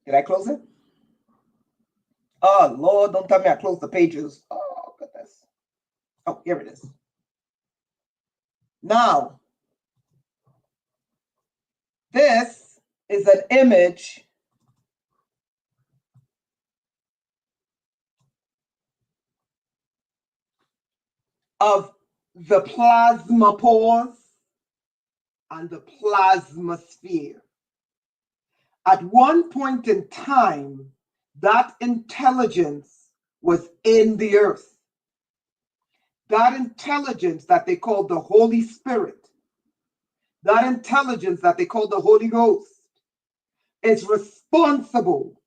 Did I close it? Oh, Lord, don't tell me I closed the pages. Oh, goodness. Oh, here it is. Now, this is an image of the plasma pores and the plasma sphere. At one point in time, that intelligence was in the earth. That intelligence that they called the Holy Spirit, that intelligence that they called the Holy Ghost, is responsible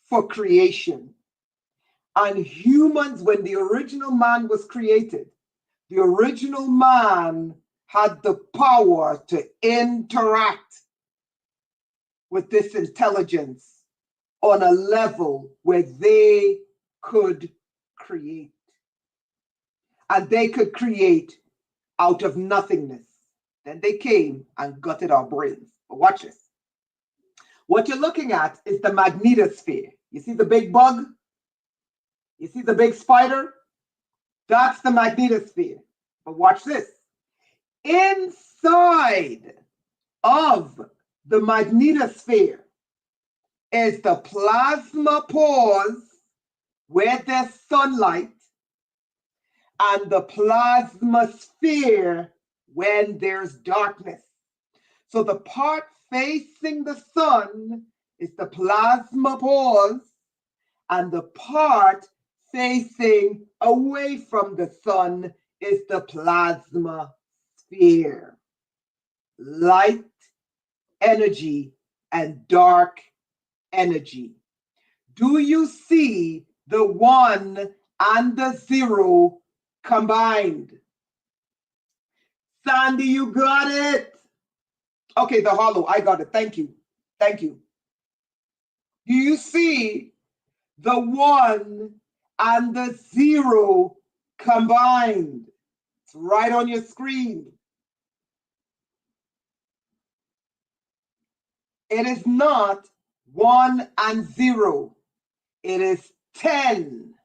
for creation. And humans, when the original man was created, the original man had the power to interact with this intelligence on a level where they could create. And they could create out of nothingness. Then they came and gutted our brains. But watch this. What you're looking at is the magnetosphere. You see the big bug? You see the big spider? That's the magnetosphere. But watch this. Inside of the magnetosphere is the plasma pores where there's sunlight, and the plasma sphere when there's darkness. So the part facing the sun is the plasma pores, and the part facing away from the sun is the plasma sphere. Light energy and dark energy. Do you see the 1 and the 0 combined? Sandy, you got it. Okay, the hollow, I got it. Thank you. Thank you. Do you see the 1 and the 0 combined? It's right on your screen. It is not 1 and 0. It is 10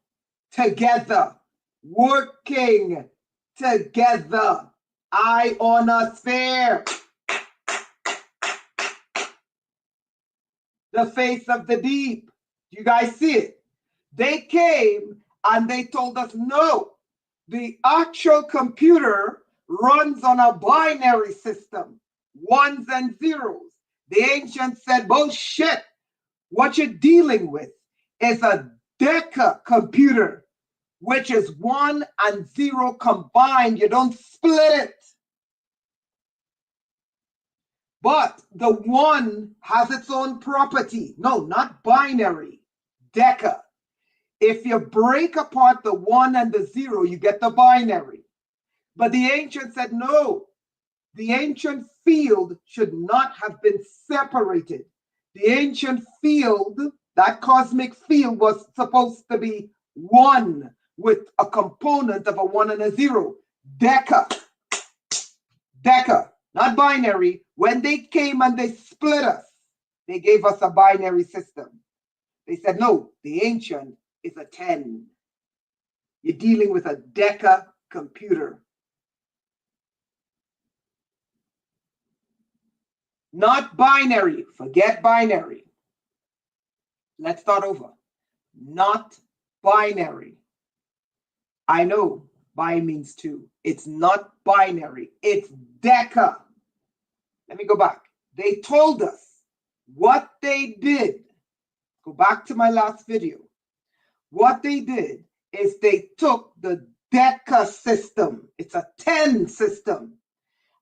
together, working together. Ionosphere. The face of the deep. You guys see it? They came and they told us, no, the actual computer runs on a binary system, 1s and 0s. The ancients said, bullshit. What you're dealing with is a Deca computer, which is 1 and 0 combined. You don't split it. But the 1 has its own property. No, not binary. Deca. If you break apart the 1 and the 0, you get the binary. But the ancients said, no, the ancient field should not have been separated. The ancient field, that cosmic field, was supposed to be 1 with a component of a 1 and a 0. Deca. Deca, not binary. When they came and they split us, they gave us a binary system. They said, no, the ancient is a 10. You're dealing with a Deca computer. Not binary. Forget binary. Let's start over. Not binary. I know bi means 2. It's not binary. It's Deca. Let me go back. They told us what they did. Go back to my last video. What they did is they took the Deca system. It's a 10 system.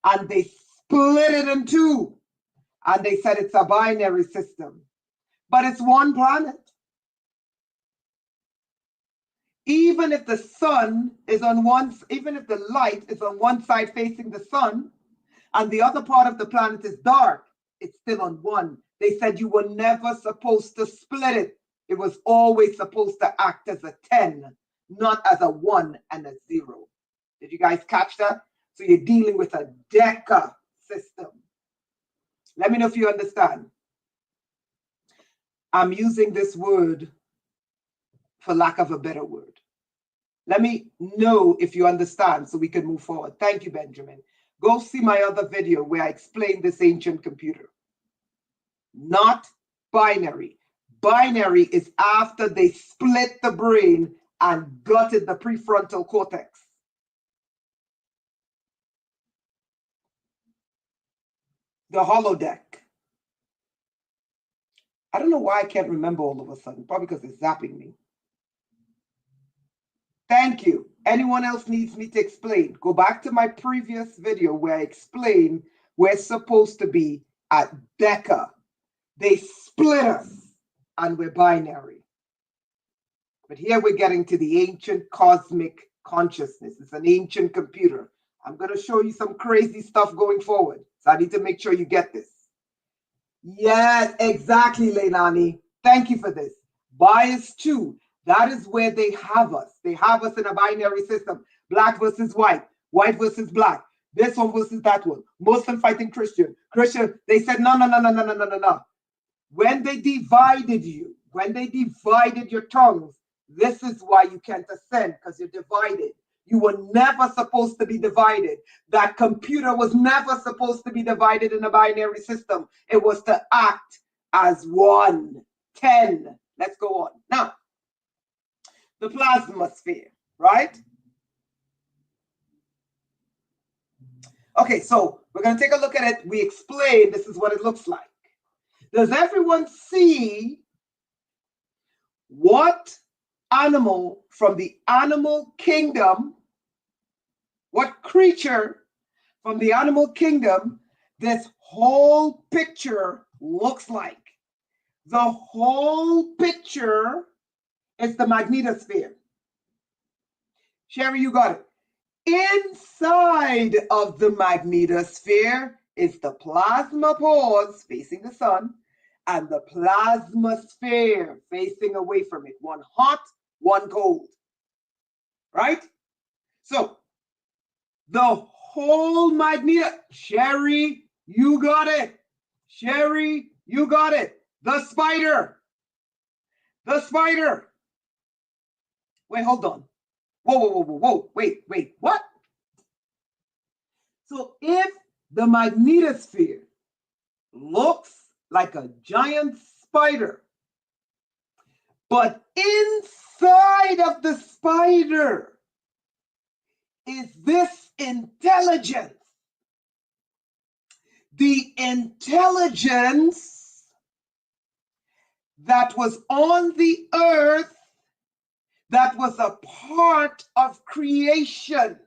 And they split it in 2. And they said it's a binary system, but it's one planet. Even if the sun is on one, even if the light is on one side facing the sun and the other part of the planet is dark, it's still on one. They said you were never supposed to split it. It was always supposed to act as a 10, not as a 1 and a 0. Did you guys catch that? So you're dealing with a Deca system. Let me know if you understand. I'm using this word for lack of a better word. Let me know if you understand so we can move forward. Thank you, Benjamin. Go see my other video where I explain this ancient computer. Not binary. Binary is after they split the brain and gutted the prefrontal cortex. The holodeck. I don't know why I can't remember all of a sudden. Probably because it's zapping me. Thank you. Anyone else needs me to explain? Go back to my previous video where I explain we're supposed to be at Deca. They split us and we're binary. But here we're getting to the ancient cosmic consciousness. It's an ancient computer. I'm going to show you some crazy stuff going forward. So I need to make sure you get this. Yes, exactly, Leilani. Thank you for this. Bias 2. That is where they have us. They have us in a binary system. Black versus white versus black. This one versus that one. Muslim fighting Christian. Christian, they said, no. When they divided you, when they divided your tongues, this is why you can't ascend, because you're divided. You were never supposed to be divided. That computer was never supposed to be divided in a binary system. It was to act as 1, 10. Let's go on. Now, the plasma sphere, right? Okay, so we're going to take a look at it. We explain this is what it looks like. Does everyone see what animal from the animal kingdom, what creature from the animal kingdom this whole picture looks like? The whole picture is the magnetosphere. Sherry, you got it. Inside of the magnetosphere is the plasma pores facing the sun and the plasma sphere facing away from it. One hot, one cold. Right? So, the whole Sherry, you got it. Sherry, you got it. The spider. The spider. Wait, hold on. Whoa. Wait, what? So if the magnetosphere looks like a giant spider, but inside of the spider is this intelligence. The intelligence that was on the earth, that was a part of creation.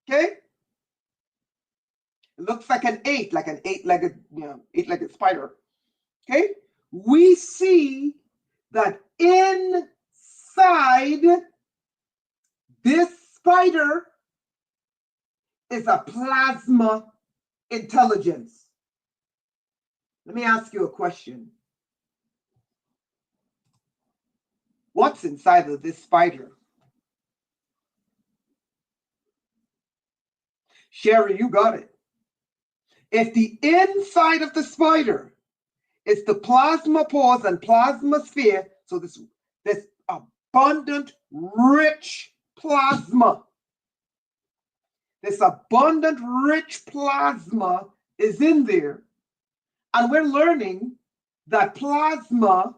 Okay? It looks like an eight-legged, eight-legged spider. Okay? We see that inside this spider is a plasma intelligence. Let me ask you a question. What's inside of this spider? Sherry, you got it. If the inside of the spider is the plasma pores and plasma sphere, so this abundant, rich plasma, this abundant, rich plasma is in there. And we're learning that plasma,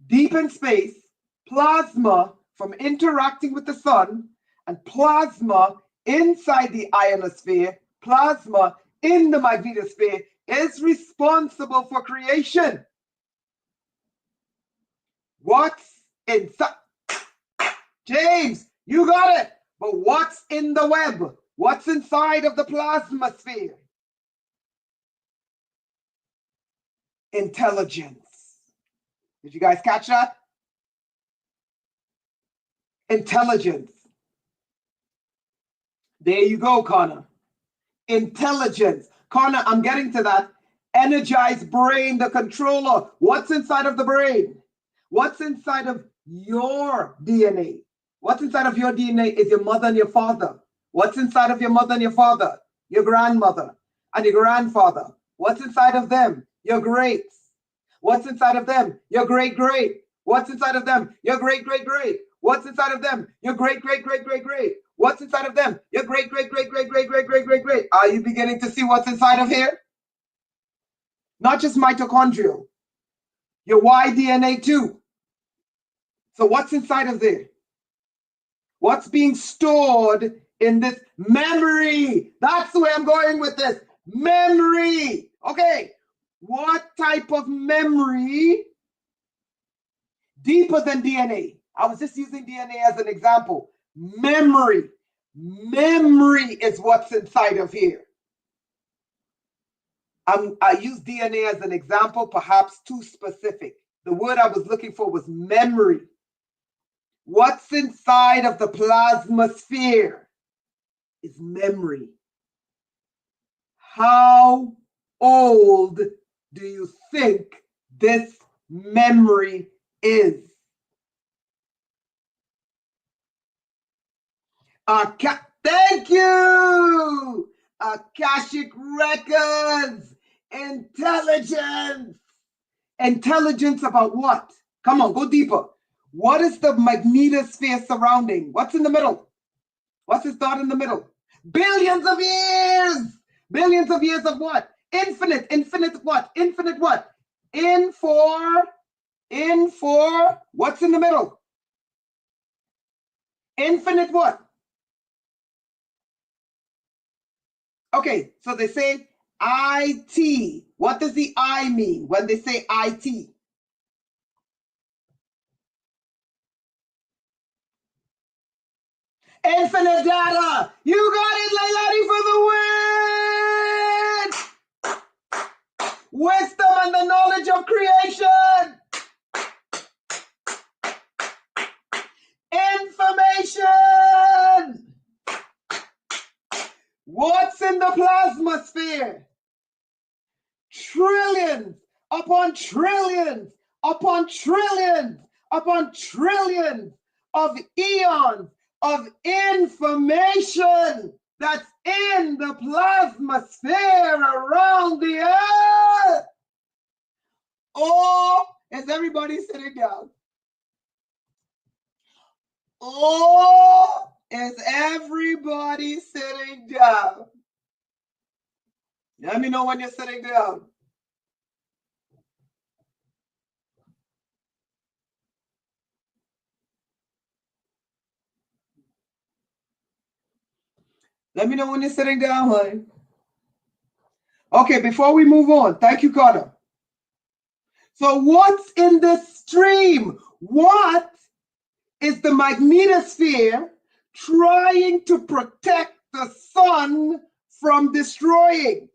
deep in space, plasma from interacting with the sun, and plasma inside the ionosphere, plasma in the magnetosphere is responsible for creation. What's inside? James, you got it. But what's in the web? What's inside of the plasma sphere? Intelligence. Did you guys catch that? Intelligence. There you go, Connor. Intelligence. Connor, I'm getting to that. Energized brain, the controller. What's inside of the brain? What's inside of your DNA? What's inside of your DNA is your mother and your father. What's inside of your mother and your father? Your grandmother and your grandfather. What's inside of them? Your greats. What's inside of them? Your great-great. What's inside of them? Your great-great-great. What's inside of them? Your great-great-great-great-great. What's inside of them? Your great-great-great-great-great-great-great-great-great. Are you beginning to see what's inside of here? Not just mitochondrial. Your Y-DNA too. So what's inside of there? What's being stored in this memory? That's where I'm going with this. Memory. Okay. What type of memory? Deeper than DNA. I was just using DNA as an example. Memory. Memory is what's inside of here. I use DNA as an example, perhaps too specific. The word I was looking for was memory. What's inside of the plasma sphere is memory. How old do you think this memory is? Thank you! Akashic records. Intelligence. Intelligence about what? Come on, go deeper. What is the magnetosphere surrounding? What's in the middle? What's this dot in the middle? Billions of years. Billions of years of what? Infinite. Infinite what? Infinite what? In for, what's in the middle? Infinite what? Okay, so they say IT. What does the I mean when they say IT? Infinite data. You got it, Leilani, for the win. Wisdom and the knowledge of creation. Information. What's in the plasma sphere? Trillions upon trillions upon trillions upon trillions of eons of information that's in the plasma sphere around the earth. Oh, is everybody sitting down? Oh, is everybody sitting down? Let me know when you're sitting down. Let me know when you're sitting down, honey. Okay, before we move on, thank you, Connor. So what's in this stream? What is the magnetosphere trying to protect the sun from destroying?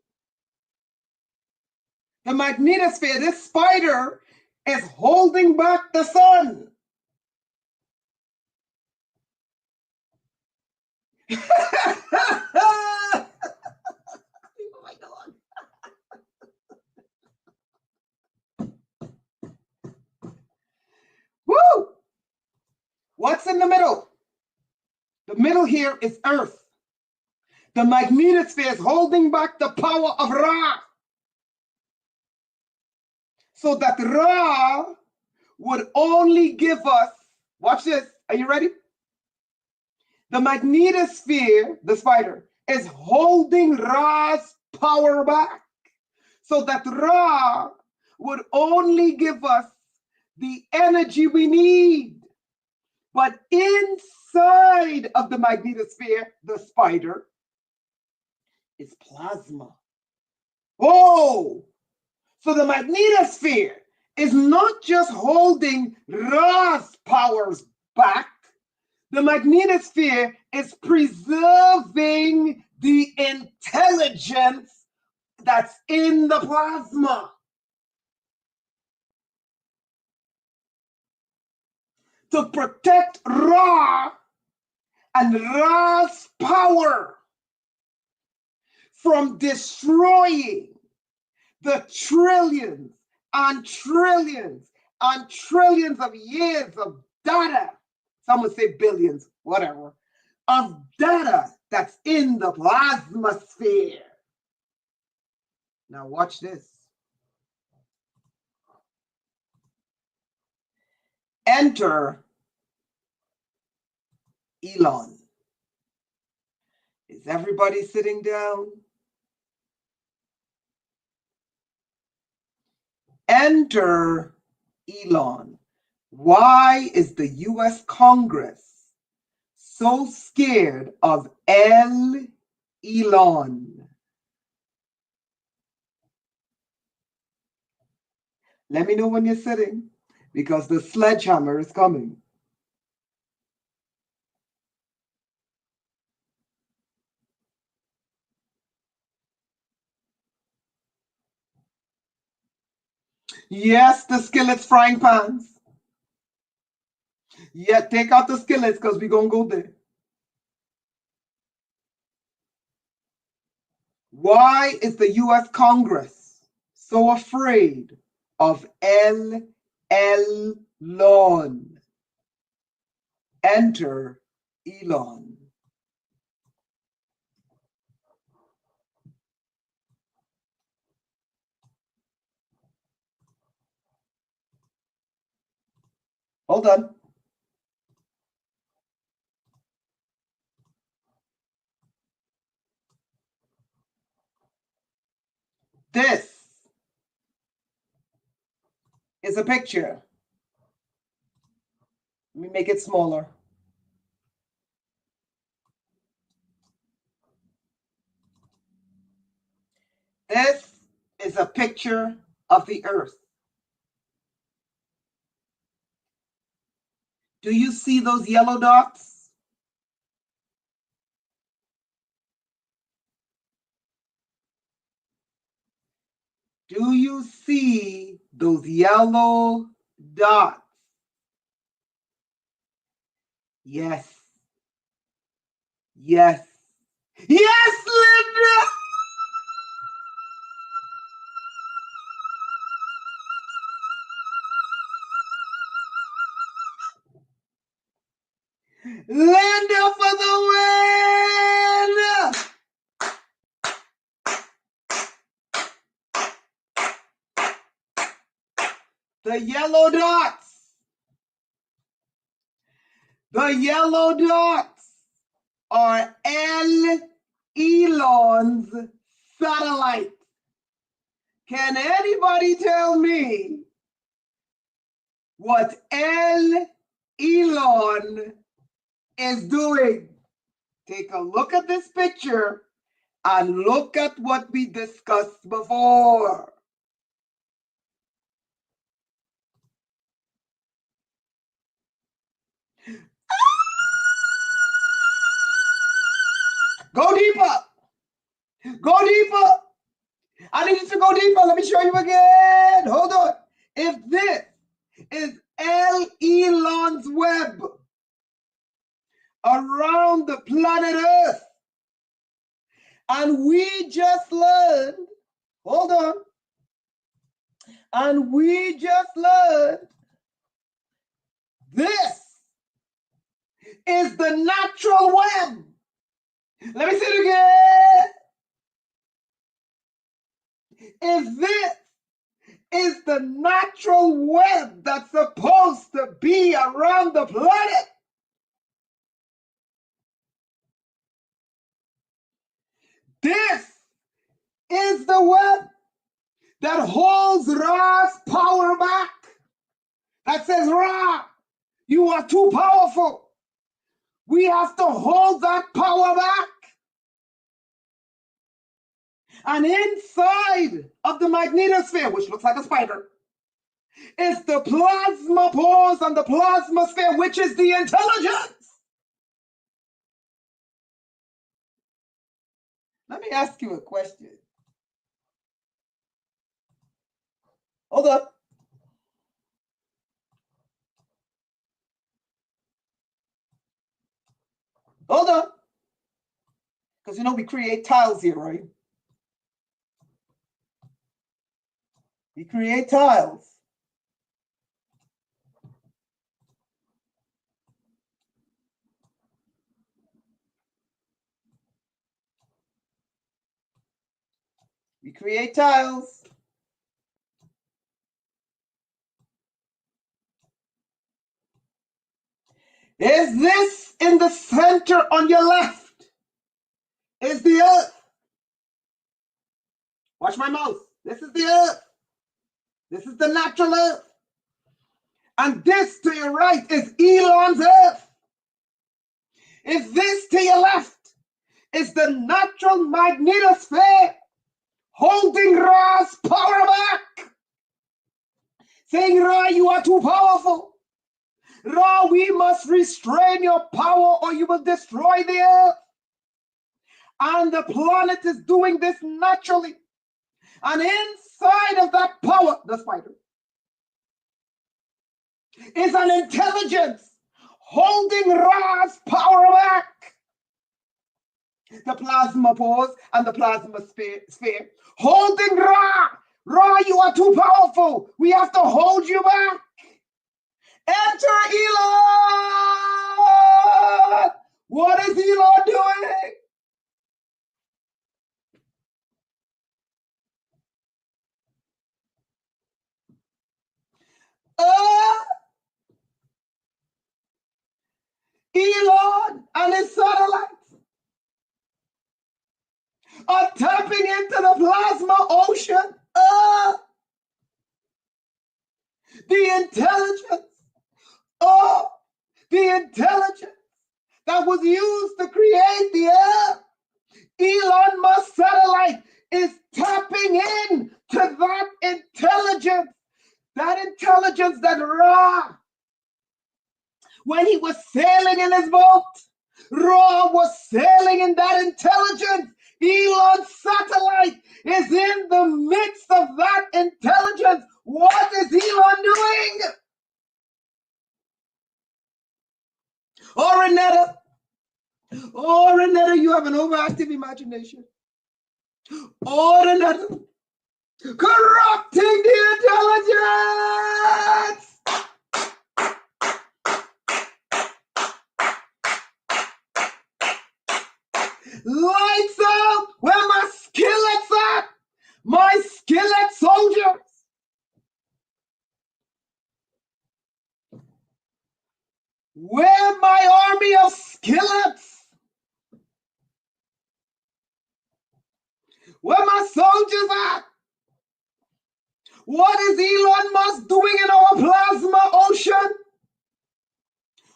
The magnetosphere, this spider, is holding back the sun. Oh my God. Woo! What's in the middle? The middle here is Earth. The magnetosphere is holding back the power of Ra. So that Ra would only give us, watch this, are you ready? The magnetosphere, the spider, is holding Ra's power back. So that Ra would only give us the energy we need. But inside of the magnetosphere, the spider, is plasma. Whoa! So the magnetosphere is not just holding Ra's powers back. The magnetosphere is preserving the intelligence that's in the plasma. To protect Ra and Ra's power from destroying the trillions and trillions and trillions of years of data, some would say billions, whatever, of data that's in the plasma sphere. Now watch this. Enter Elon. Is everybody sitting down? Enter Elon. Why is the US Congress so scared of Elon? Let me know when you're sitting, because the sledgehammer is coming. Yes, the skillets, frying pans. Yeah, take out the skillets because we're going to go there. Why is the US Congress so afraid of Elon? Enter Elon. Hold on. This is a picture. Let me make it smaller. This is a picture of the Earth. Do you see those yellow dots? Do you see those yellow dots? Yes. Yes. Yes, Linda! Linda for the win! The yellow dots. The yellow dots are Elon's satellite. Can anybody tell me what Elon is doing? Take a look at this picture and look at what we discussed before. Go deeper. Go deeper. I need you to go deeper. Let me show you again. Hold on. If this is Elon's web around the planet Earth, and we just learned, hold on, and we just learned this is the natural web. Let me say it again. If this is the natural web that's supposed to be around the planet, this is the web that holds Ra's power back. That says, Ra, you are too powerful. We have to hold that power back. And inside of the magnetosphere, which looks like a spider, is the plasma pores and the plasma sphere, which is the intelligence. Let me ask you a question. Hold up. Hold up. Because you know we create tiles here, right? We create tiles. We create tiles. Is this in the center on your left? Is the earth. Watch my mouse. This is the earth. This is the natural earth. And this to your right is Elon's earth. If this to your left is the natural magnetosphere holding Ra's power back, saying, Ra, you are too powerful. Ra, we must restrain your power or you will destroy the earth. And the planet is doing this naturally. And inside of that power, the spider, is an intelligence holding Ra's power back. The plasma pores and the plasma sphere holding Ra. Ra, you are too powerful. We have to hold you back. Enter Elon. What is Elon doing? Elon and his satellites are tapping into the plasma ocean. The intelligence that was used to create the earth. Elon Musk satellite is tapping in to that intelligence that Ra, when he was sailing in his boat, Ra was sailing in that intelligence. Elon's satellite is in the midst of that intelligence. What is Elon doing? Oh, Renetta, you have an overactive imagination. Oh, Renetta, corrupting the intelligence. Lights out! Where my skillets at? My skillet soldiers! Where my army of skillets? Where my soldiers at? What is Elon Musk doing in our plasma ocean?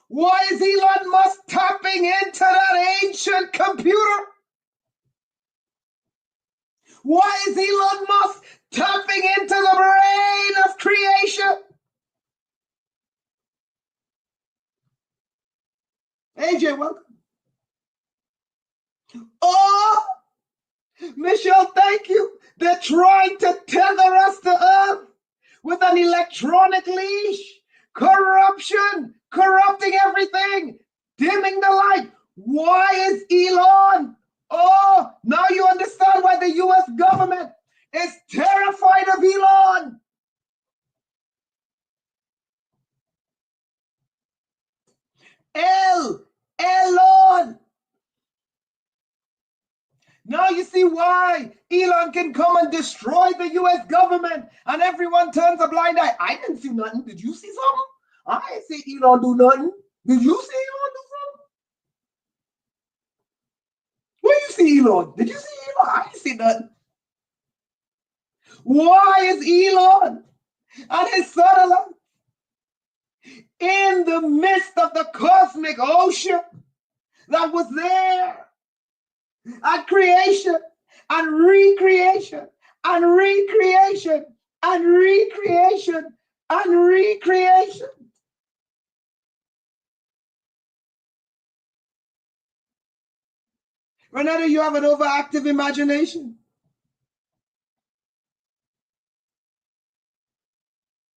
Why is Elon Musk tapping into that ancient computer? Why is Elon Musk tapping into the brain of creation? AJ, welcome. Oh, Michelle, thank you. They're trying to tether us to Earth with an electronic leash. Corruption, corrupting everything, dimming the light. Why is Elon? Oh, now you understand why the US government is terrified of Elon. Elon. Now you see why Elon can come and destroy the US government and everyone turns a blind eye. I didn't see nothing. Did you see something? I didn't see Elon do nothing. Did you see Elon do something? Where you see Elon? Did you see Elon? I didn't see nothing. Why is Elon and his satellite in the midst of the cosmic ocean that was there at creation and recreation and recreation and recreation and recreation? Renata, you have an overactive imagination.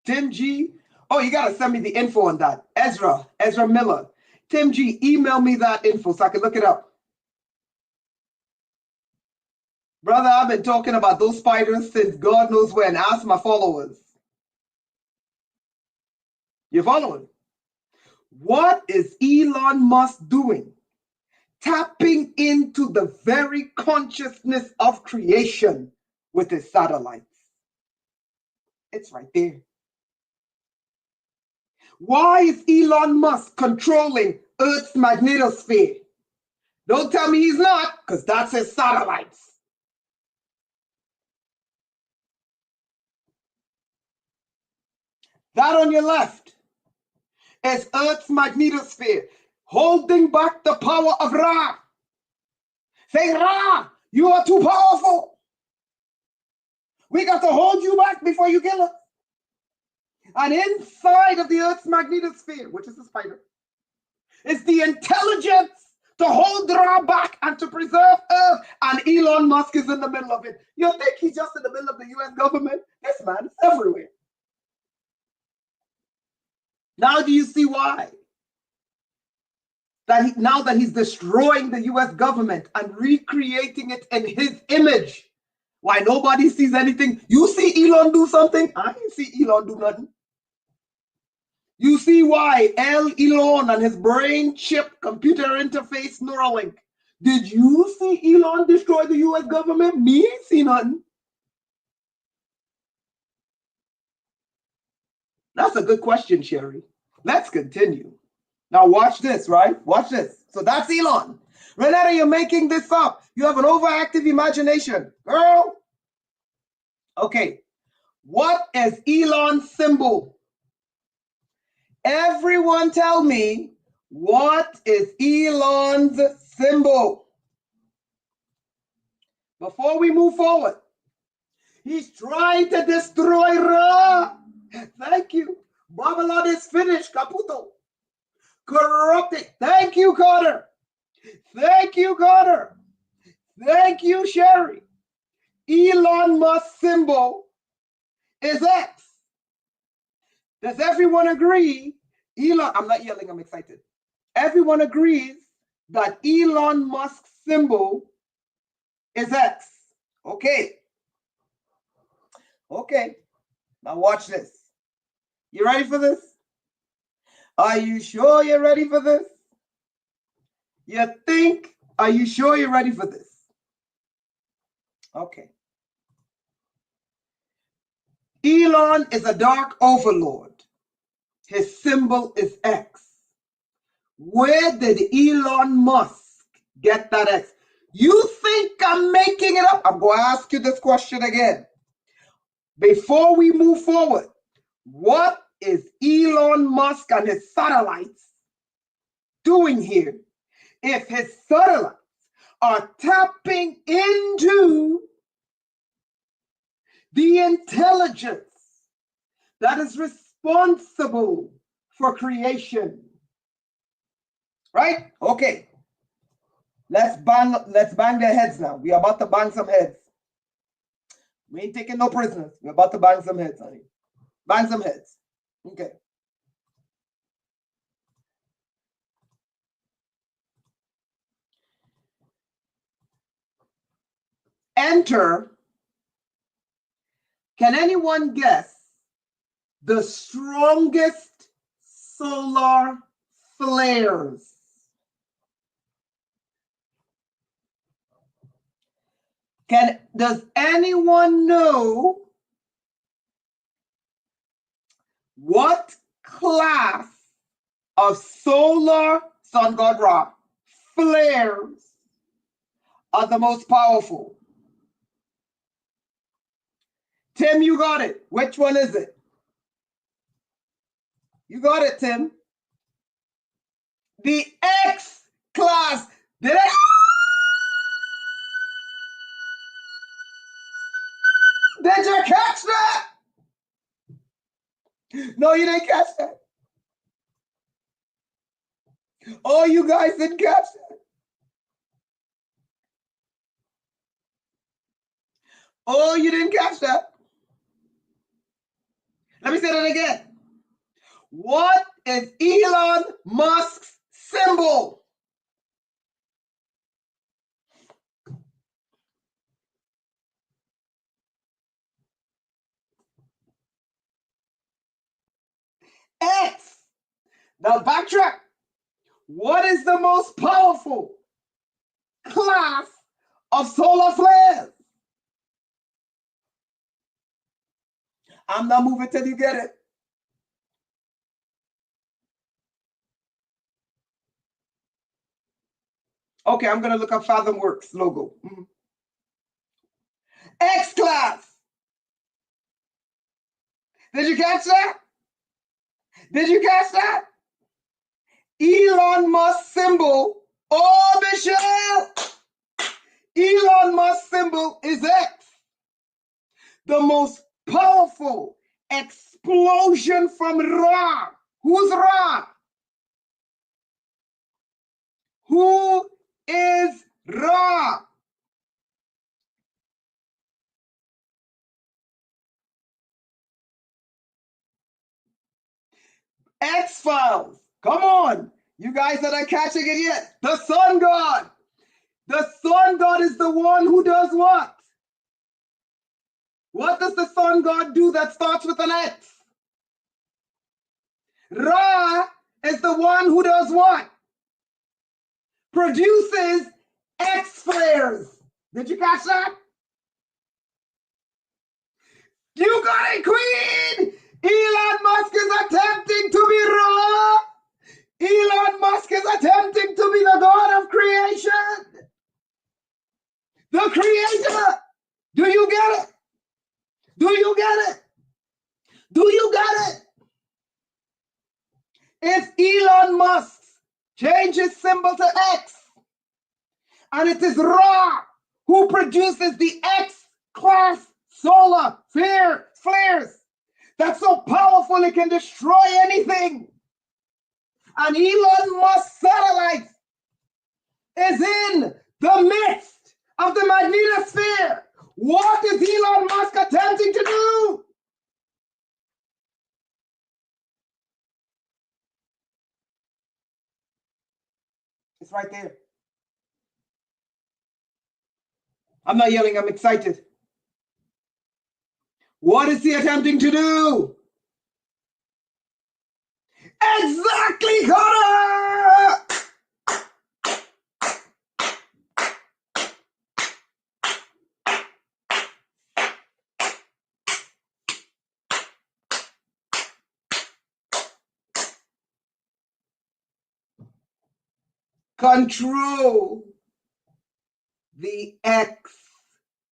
Tim G. Oh, you got to send me the info on that. Ezra Miller. Tim G, email me that info so I can look it up. Brother, I've been talking about those spiders since God knows when. Ask my followers. You following? What is Elon Musk doing? Tapping into the very consciousness of creation with his satellites. It's right there. Why is Elon Musk controlling Earth's magnetosphere? Don't tell me he's not, because that's his satellites. That on your left is Earth's magnetosphere, holding back the power of Ra. Saying, Ra, you are too powerful. We got to hold you back before you kill us. And inside of the Earth's magnetosphere, which is the spider, is the intelligence to hold Ra back and to preserve Earth. And Elon Musk is in the middle of it. You think he's just in the middle of the US government? This man is everywhere. Now do you see why? Now that he's destroying the US government and recreating it in his image, why nobody sees anything? You see Elon do something? I didn't see Elon do nothing. You see why Elon and his brain chip computer interface Neuralink. Did you see Elon destroy the US government? Me ain't see nothing. That's a good question, Sherry. Let's continue. Now watch this, right? Watch this. So that's Elon. Renata, you're making this up. You have an overactive imagination. Girl. Okay. What is Elon's symbol? Everyone tell me, what is Elon's symbol? Before we move forward, he's trying to destroy Ra. Thank you. Babylon is finished, Caputo. Corrupted. Thank you, Carter. Thank you, Carter. Thank you, Sherry. Elon Musk's symbol is X. Does everyone agree? Elon, I'm not yelling, I'm excited. Everyone agrees that Elon Musk's symbol is X. Okay. Okay. Now watch this. You ready for this? Are you sure you're ready for this? You think? Are you sure you're ready for this? Okay. Elon is a dark overlord. His symbol is X. Where did Elon Musk get that X? You think I'm making it up? I'm going to ask you this question again. Before we move forward, what is Elon Musk and his satellites doing here if his satellites are tapping into the intelligence that is responsible for creation? Right? Okay. Let's bang their heads now. We're about to bang some heads. We ain't taking no prisoners. We're about to bang some heads, honey. Bang some heads. Okay. Enter. Can anyone guess the strongest solar flares? Does anyone know what class of solar sun god Ra flares are the most powerful? Tim, you got it. Which one is it? You got it, Tim. The X class. Did I? Did you catch that? No, you didn't catch that. Oh, you guys didn't catch that. Oh, you didn't catch that? Let me say that again. What is Elon Musk's symbol? X. Now backtrack. What is the most powerful class of solar flares? I'm not moving till you get it. Okay, I'm gonna look up Fathom Works logo. X class. Did you catch that? Did you catch that? Elon Musk symbol. Oh, Michelle. Elon Musk symbol is X. The most powerful explosion from Ra. Who's Ra? Who is Ra? X-Files. Come on. You guys are not catching it yet. The sun god. The sun god is the one who does what? What does the sun god do that starts with an X? Ra is the one who does what? Produces X flares. Did you catch that? You got it, Queen! Elon Musk is attempting to be Ra. Elon Musk is attempting to be the God of creation. The creator. Do you get it? Do you get it? Do you get it? If Elon Musk changes symbol to X, and it is Ra who produces the X-class solar flares that's so powerful it can destroy anything. And Elon Musk's satellite is in the midst of the magnetosphere. What is Elon Musk attempting to do? It's right there. I'm not yelling, I'm excited. What is he attempting to do? Exactly, Connor! Control the X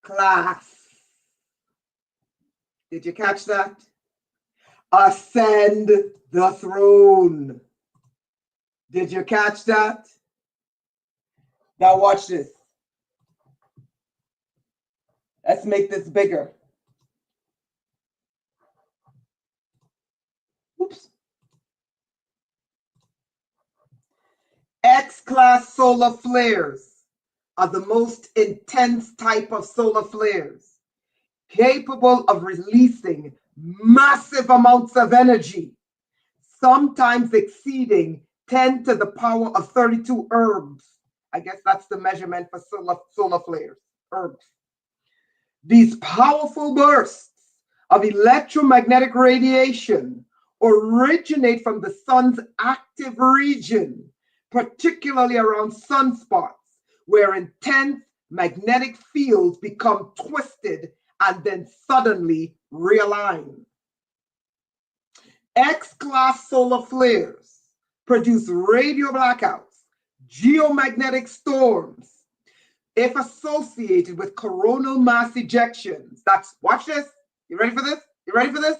class. Did you catch that? Ascend the throne. Did you catch that? Now watch this. Let's make this bigger. Oops. X-class solar flares are the most intense type of solar flares, capable of releasing massive amounts of energy, sometimes exceeding 10 to the power of 32 ergs. I guess that's the measurement for solar flares, ergs. These powerful bursts of electromagnetic radiation originate from the sun's active region, particularly around sunspots, where intense magnetic fields become twisted and then suddenly realign. X-class solar flares produce radio blackouts, geomagnetic storms, if associated with coronal mass ejections. That's, watch this. You ready for this? You ready for this?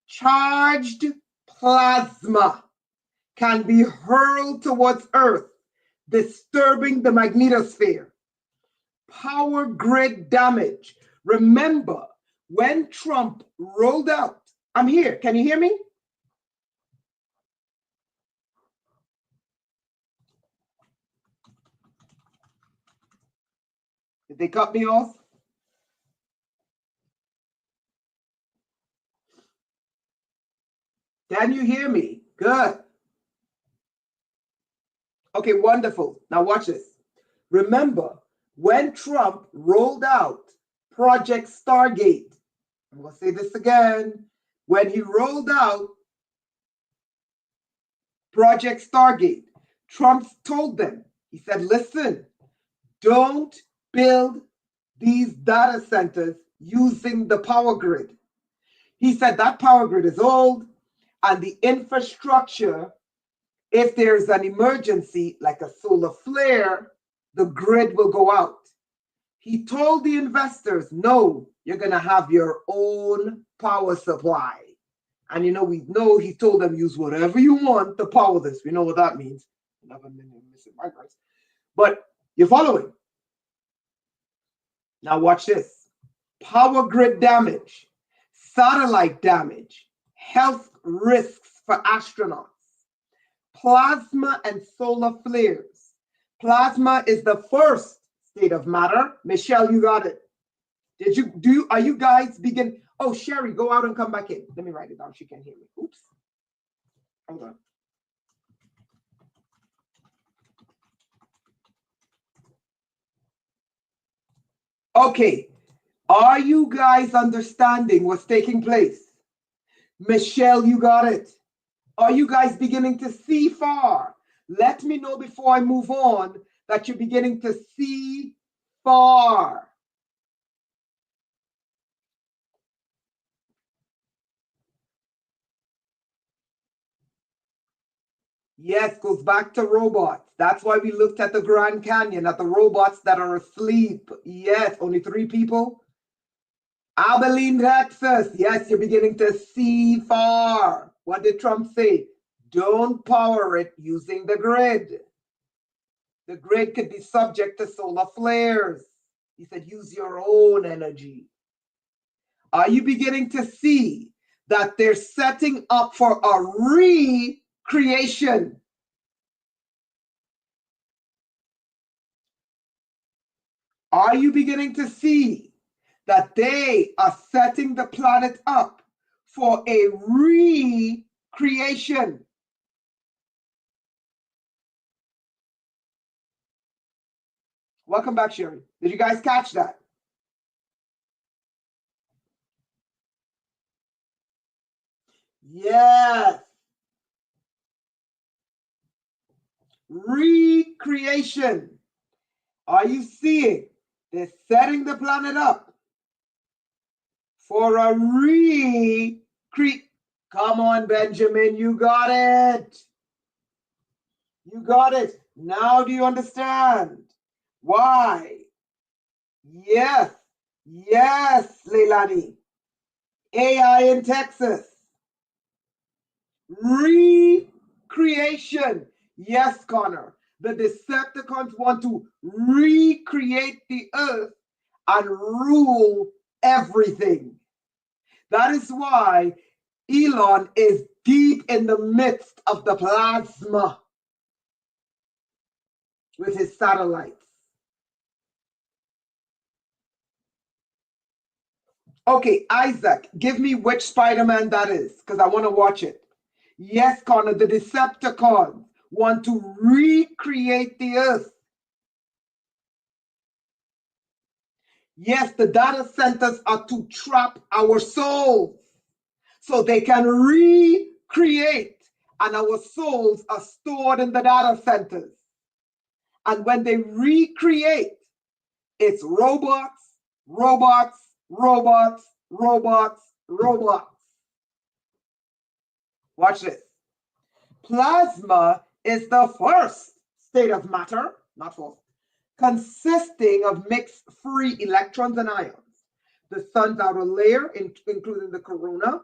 Charged plasma can be hurled towards Earth, disturbing the magnetosphere. Power grid damage. Remember, when Trump rolled out, I'm here. Can you hear me? Did they cut me off? Can you hear me? Good. Okay, wonderful. Now watch this. Remember, when Trump rolled out Project Stargate, I'm going to say this again. When he rolled out Project Stargate, Trump told them, he said, listen, don't build these data centers using the power grid. He said that power grid is old and the infrastructure, if there's an emergency like a solar flare, the grid will go out. He told the investors, no, you're going to have your own power supply. And we know he told them use whatever you want to power this. We know what that means. But you're following. Now watch this. Power grid damage, satellite damage, health risks for astronauts, plasma and solar flares. Plasma is the first state of matter. Michelle, you got it. Are you guys begin? Oh, Sherry, go out and come back in. Let me write it down. She can hear me. Oops. Hold on. Okay. Are you guys understanding what's taking place? Michelle, you got it. Are you guys beginning to see far? Let me know before I move on that you're beginning to see far. Yes, goes back to robots. That's why we looked at the Grand Canyon, at the robots that are asleep. Yes, only 3 people. Abilene, Texas. Yes, you're beginning to see far. What did Trump say? Don't power it using the grid. The grid could be subject to solar flares. He said, use your own energy. Are you beginning to see that they're setting up for a recreation? Are you beginning to see that they are setting the planet up for a recreation? Welcome back, Sherry. Did you guys catch that? Yes. Recreation. Are you seeing? They're setting the planet up for a Come on, Benjamin, you got it. You got it. Now do you understand why? Yes. Yes, Leilani. AI in Texas. Recreation. Yes, Connor. The Decepticons want to recreate the earth and rule everything. That is why Elon is deep in the midst of the plasma with his satellites. Okay, Isaac, give me which Spider-Man that is, because I want to watch it. Yes, Connor, the Decepticons want to recreate the earth. Yes, the data centers are to trap our souls so they can recreate, and our souls are stored in the data centers. And when they recreate, it's robots, robots, robots, robots, robots. Watch this. Plasma is the first state of matter, not false, consisting of mixed free electrons and ions. The sun's outer layer, including the corona,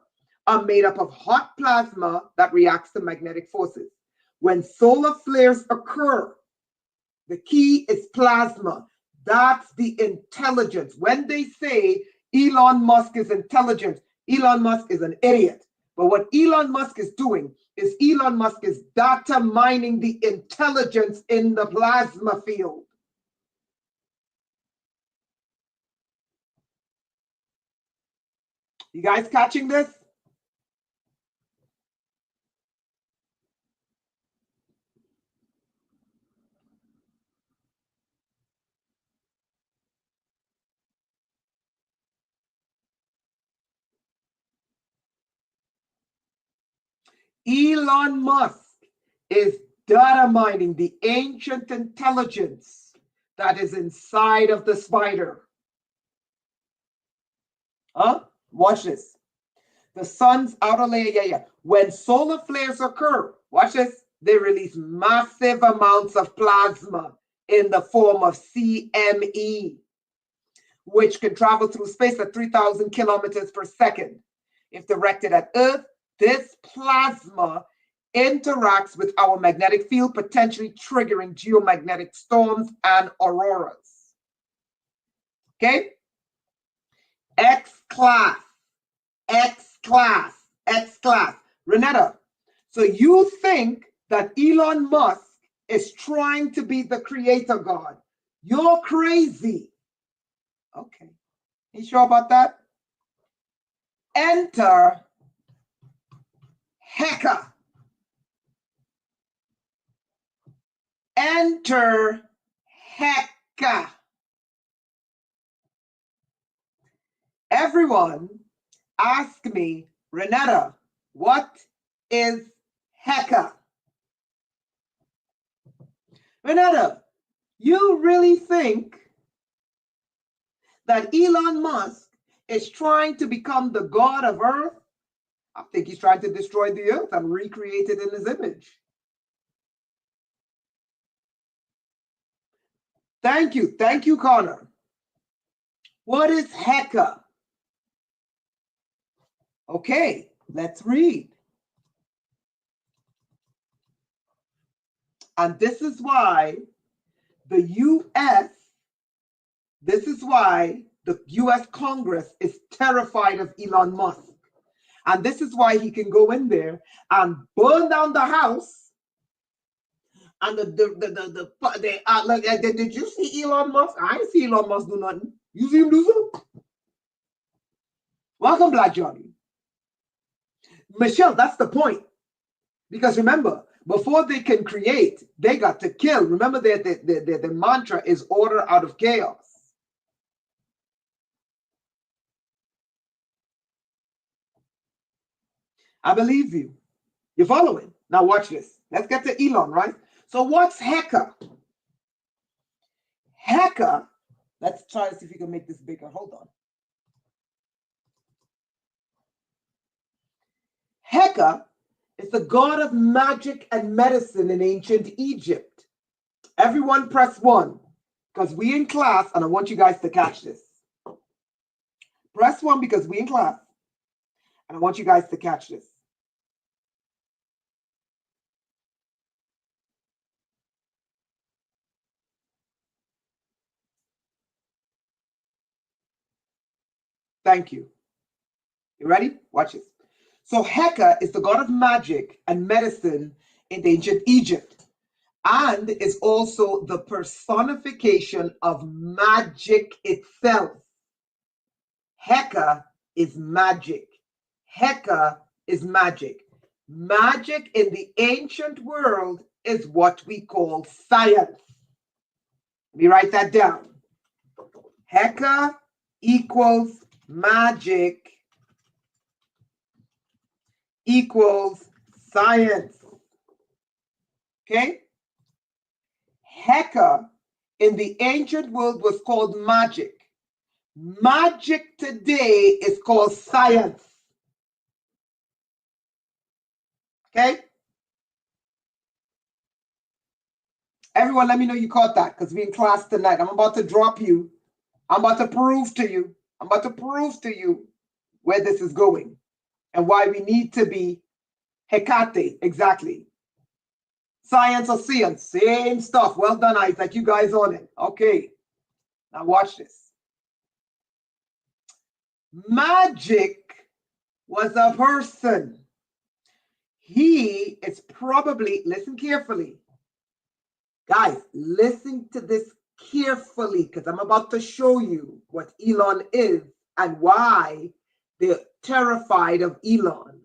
are made up of hot plasma that reacts to magnetic forces. When solar flares occur, the key is plasma. That's the intelligence. When they say Elon Musk is intelligent, Elon Musk is an idiot. But what Elon Musk is doing is Elon Musk is data mining the intelligence in the plasma field. You guys catching this? Elon Musk is data mining the ancient intelligence that is inside of the spider. Watch this. The sun's outer layer, when solar flares occur, watch this, they release massive amounts of plasma in the form of CME, which can travel through space at 3,000 kilometers per second. If directed at Earth, this plasma interacts with our magnetic field, potentially triggering geomagnetic storms and auroras. Okay? X-class. Renetta, so you think that Elon Musk is trying to be the creator God? You're crazy. Okay. You sure about that? Enter Hecka. Enter Hecka. Everyone ask me, Renetta, what is Hecka? Renetta, you really think that Elon Musk is trying to become the God of Earth? I think he's trying to destroy the Earth and recreate it in his image. Thank you, Connor. What is Hecka? Okay, let's read. And this is why the US Congress is terrified of Elon Musk. And this is why he can go in there and burn down the house. And did you see Elon Musk? I didn't see Elon Musk do nothing. You see him do something? Welcome, Black Johnny. Michelle, that's the point. Because remember, before they can create, they got to kill. Remember, the mantra is order out of chaos. I believe you. You're following. Now watch this. Let's get to Elon, right? So what's Hecka? Hecka, let's try to see if we can make this bigger. Hold on. Hecka is the god of magic and medicine in ancient Egypt. Everyone press 1, because we in class, and I want you guys to catch this. Press 1 because we in class, and I want you guys to catch this. Thank you. You ready? Watch this. So Hecka is the god of magic and medicine in ancient Egypt, and is also the personification of magic itself. Hecka is magic. Hecka is magic. Magic in the ancient world is what we call science. Let me write that down. Hecka equals magic equals science. Okay? Hecka in the ancient world was called magic. Magic today is called science. Okay? Everyone, let me know you caught that, because we're in class tonight. I'm about to drop you. I'm about to prove to you. I'm about to prove to you where this is going and why we need to be Hecate. Exactly. Science or science, same stuff. Well done, Isaac. You guys on it. Okay. Now watch this. Magic was a person. He is probably, listen carefully. Guys, listen to this carefully, because I'm about to show you what Elon is and why they're terrified of Elon.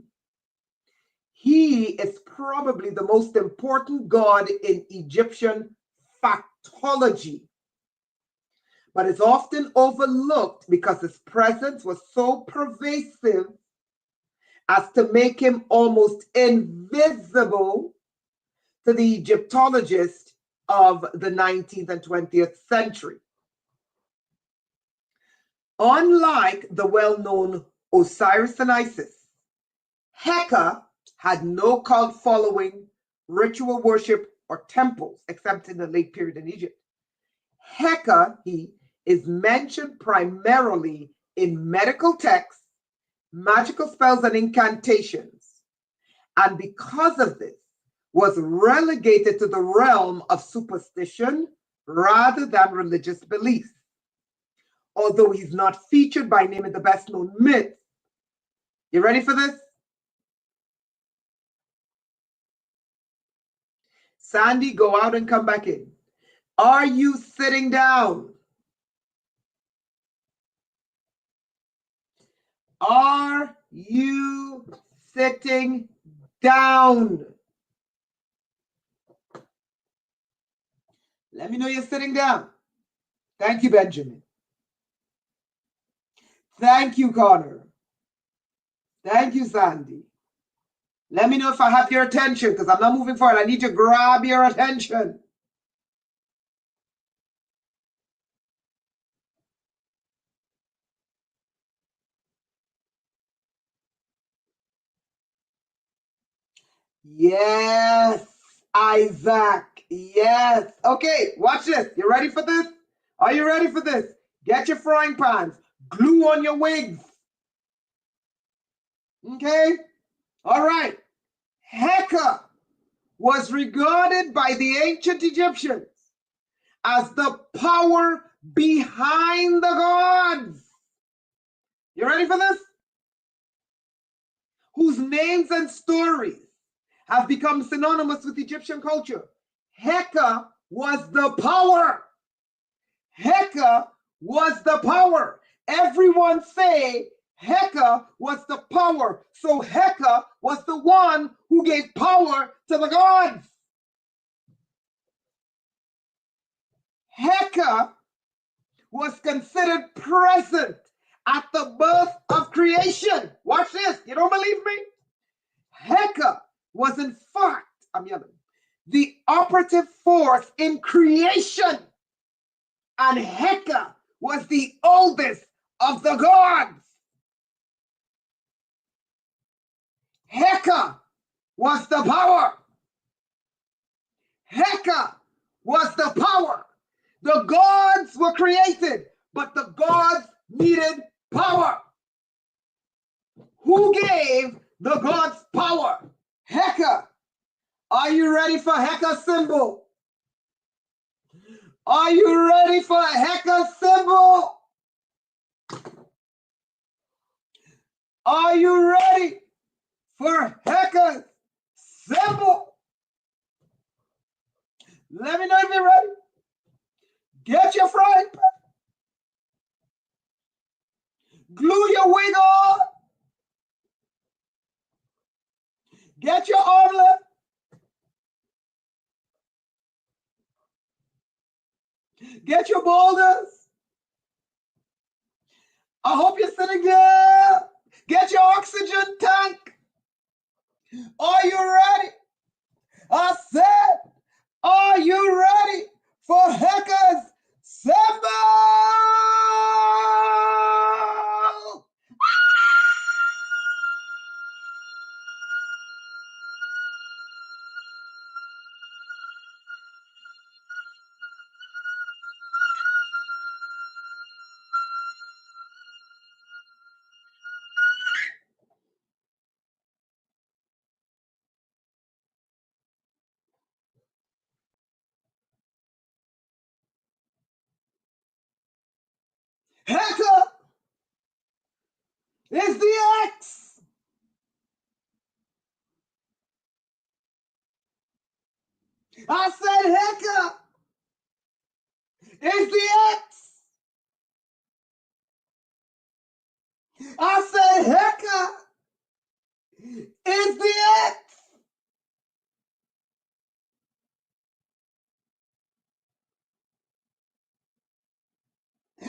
He is probably the most important god in Egyptian factology, but it's often overlooked because his presence was so pervasive as to make him almost invisible to the Egyptologists of the 19th and 20th century. Unlike the well-known Osiris and Isis, Hecka had no cult following, ritual worship, or temples, except in the late period in Egypt. Hecka, he is mentioned primarily in medical texts, magical spells, and incantations, and because of this, was relegated to the realm of superstition rather than religious belief. Although he's not featured by name in the best-known myths. You ready for this? Sandy, go out and come back in. Are you sitting down? Are you sitting down? Let me know you're sitting down. Thank you, Benjamin. Thank you, Connor. Thank you, Sandy. Let me know if I have your attention, because I'm not moving forward. I need to grab your attention. Yes, Isaac. Yes. Okay, watch this. You ready for this? Are you ready for this? Get your frying pans. Glue on your wigs. Okay? All right. Hecka was regarded by the ancient Egyptians as the power behind the gods. You ready for this? Whose names and stories have become synonymous with Egyptian culture. Hecka was the power. Hecka was the power. Everyone say Hecka was the power. So Hecka was the one who gave power to the gods. Hecka was considered present at the birth of creation. Watch this. You don't believe me? Hecka was in fact, I'm yelling, the operative force in creation. And Hecka was the oldest of the gods. Hecka was the power. Hecka was the power. The gods were created, but the gods needed power. Who gave the gods power? Hecka. Are you ready for Hecka symbol? Are you ready for Hecka symbol? Are you ready for Hecka symbol? Let me know if you're ready. Get your frying pan. Glue your wig on. Get your omelet. Get your boulders. I hope you're sitting there. Get your oxygen tank. Are you ready? I said, are you ready for Hecka's symbol? Hecka is the X. I said Hecka is the X. I said Hecka is the X.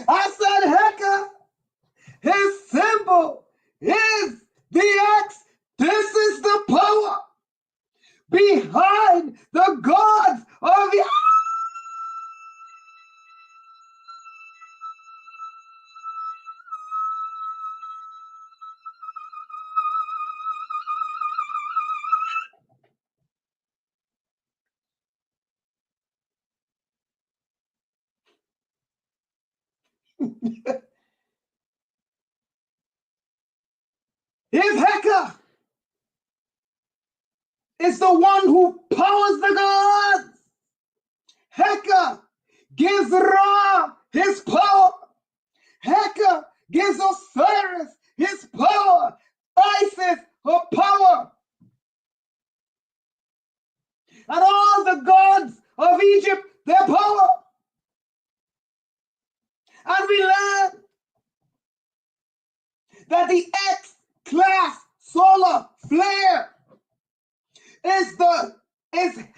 I said Hecka, his symbol is the X. behind the gods of the If Hecka is the one who powers the gods, Hecka gives Ra his power. Hecka gives Osiris his power. Isis her power. And all the gods of Egypt their power. And we learn that the X-class solar flare is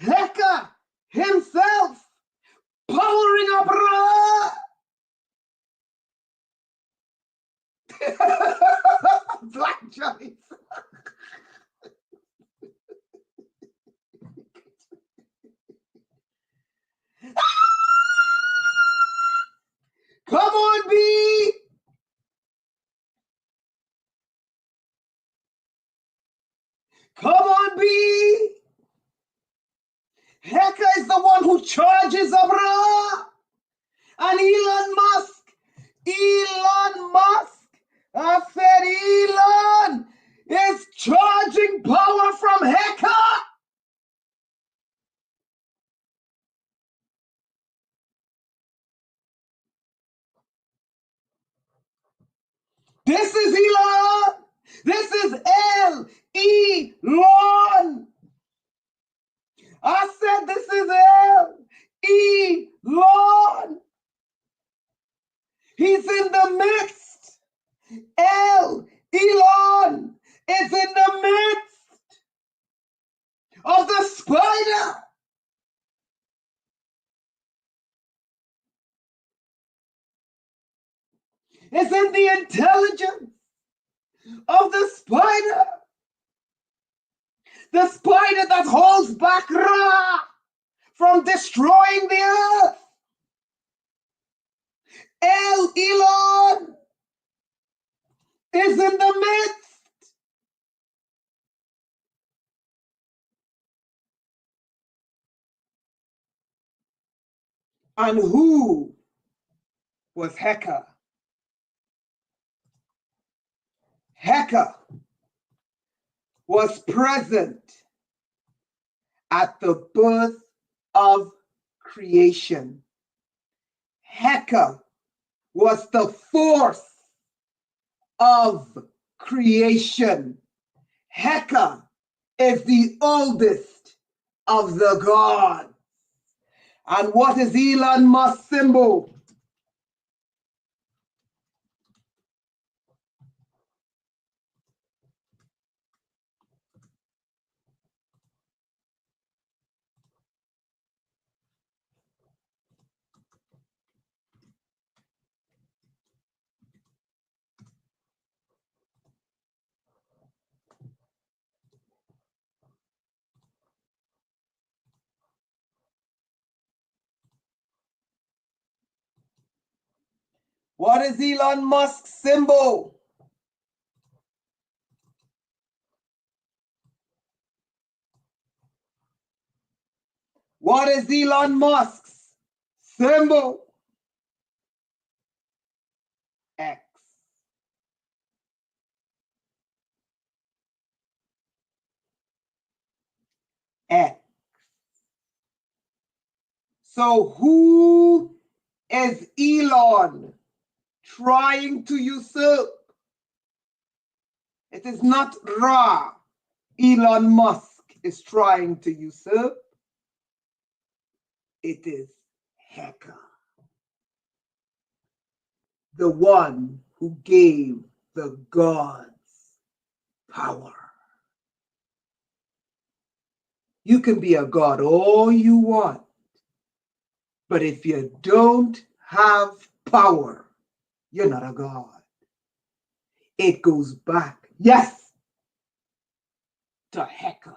Hecka himself powering up Ra. Black Johnny. Come on, B. Come on, B. Hecka is the one who charges up Ra. And Elon Musk, I said Elon is charging power from Hecka. This is Elon. This is Elon. I said this is Elon. He's in the midst. Elon is in the midst of the spider. It's in the intelligence of the spider. The spider that holds back Ra from destroying the earth. Elon is in the midst. And who was Hecka? Hecka was present at the birth of creation. Hecka was the force of creation. Hecka is the oldest of the gods. And what is Elon Musk's symbol? What is Elon Musk's symbol? What is Elon Musk's symbol? X. X. So who is Elon trying to usurp? It is not Ra Elon Musk is trying to usurp. It is Hecka, the one who gave the gods power. You can be a god all you want, but if you don't have power, you're not a god. It goes back, yes, to Hecka.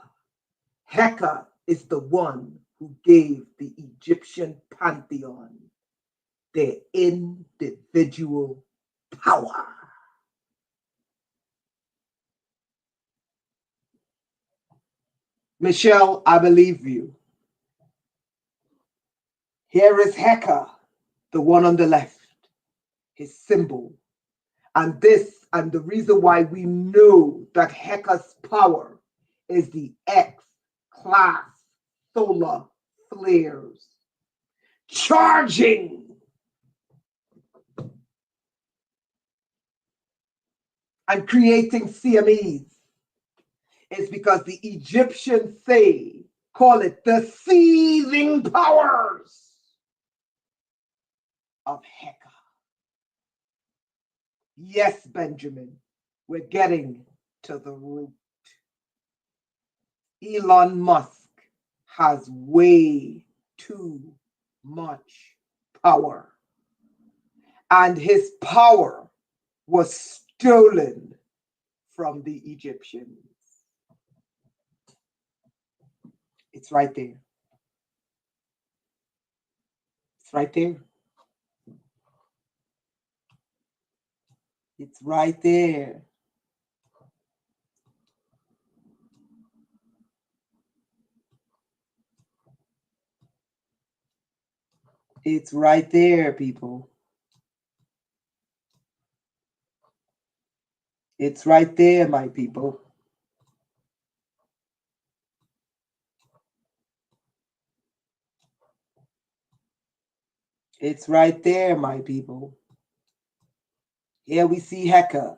Hecka is the one who gave the Egyptian pantheon their individual power. Michelle, I believe you. Here is Hecka, the one on the left, his symbol. And the reason why we know that Hecka's power is the X-class solar flares charging and creating CMEs is because the Egyptians call it the seething powers of Hecka. Yes, Benjamin, we're getting to the root. Elon Musk has way too much power. And his power was stolen from the Egyptians. It's right there. It's right there. It's right there. It's right there, people. It's right there, my people. It's right there, my people. Here we see Hecka.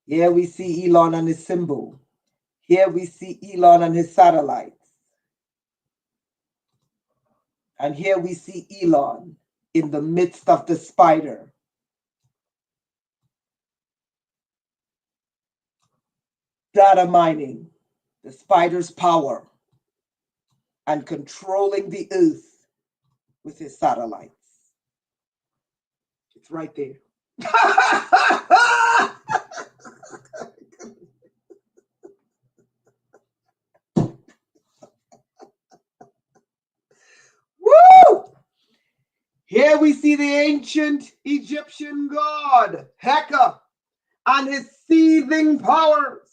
Here we see Elon and his symbol. Here we see Elon and his satellites. And here we see Elon in the midst of the spider. Data mining the spider's power and controlling the earth with his satellites. It's right there. Woo! Here we see the ancient Egyptian god, Hecka, and his seething powers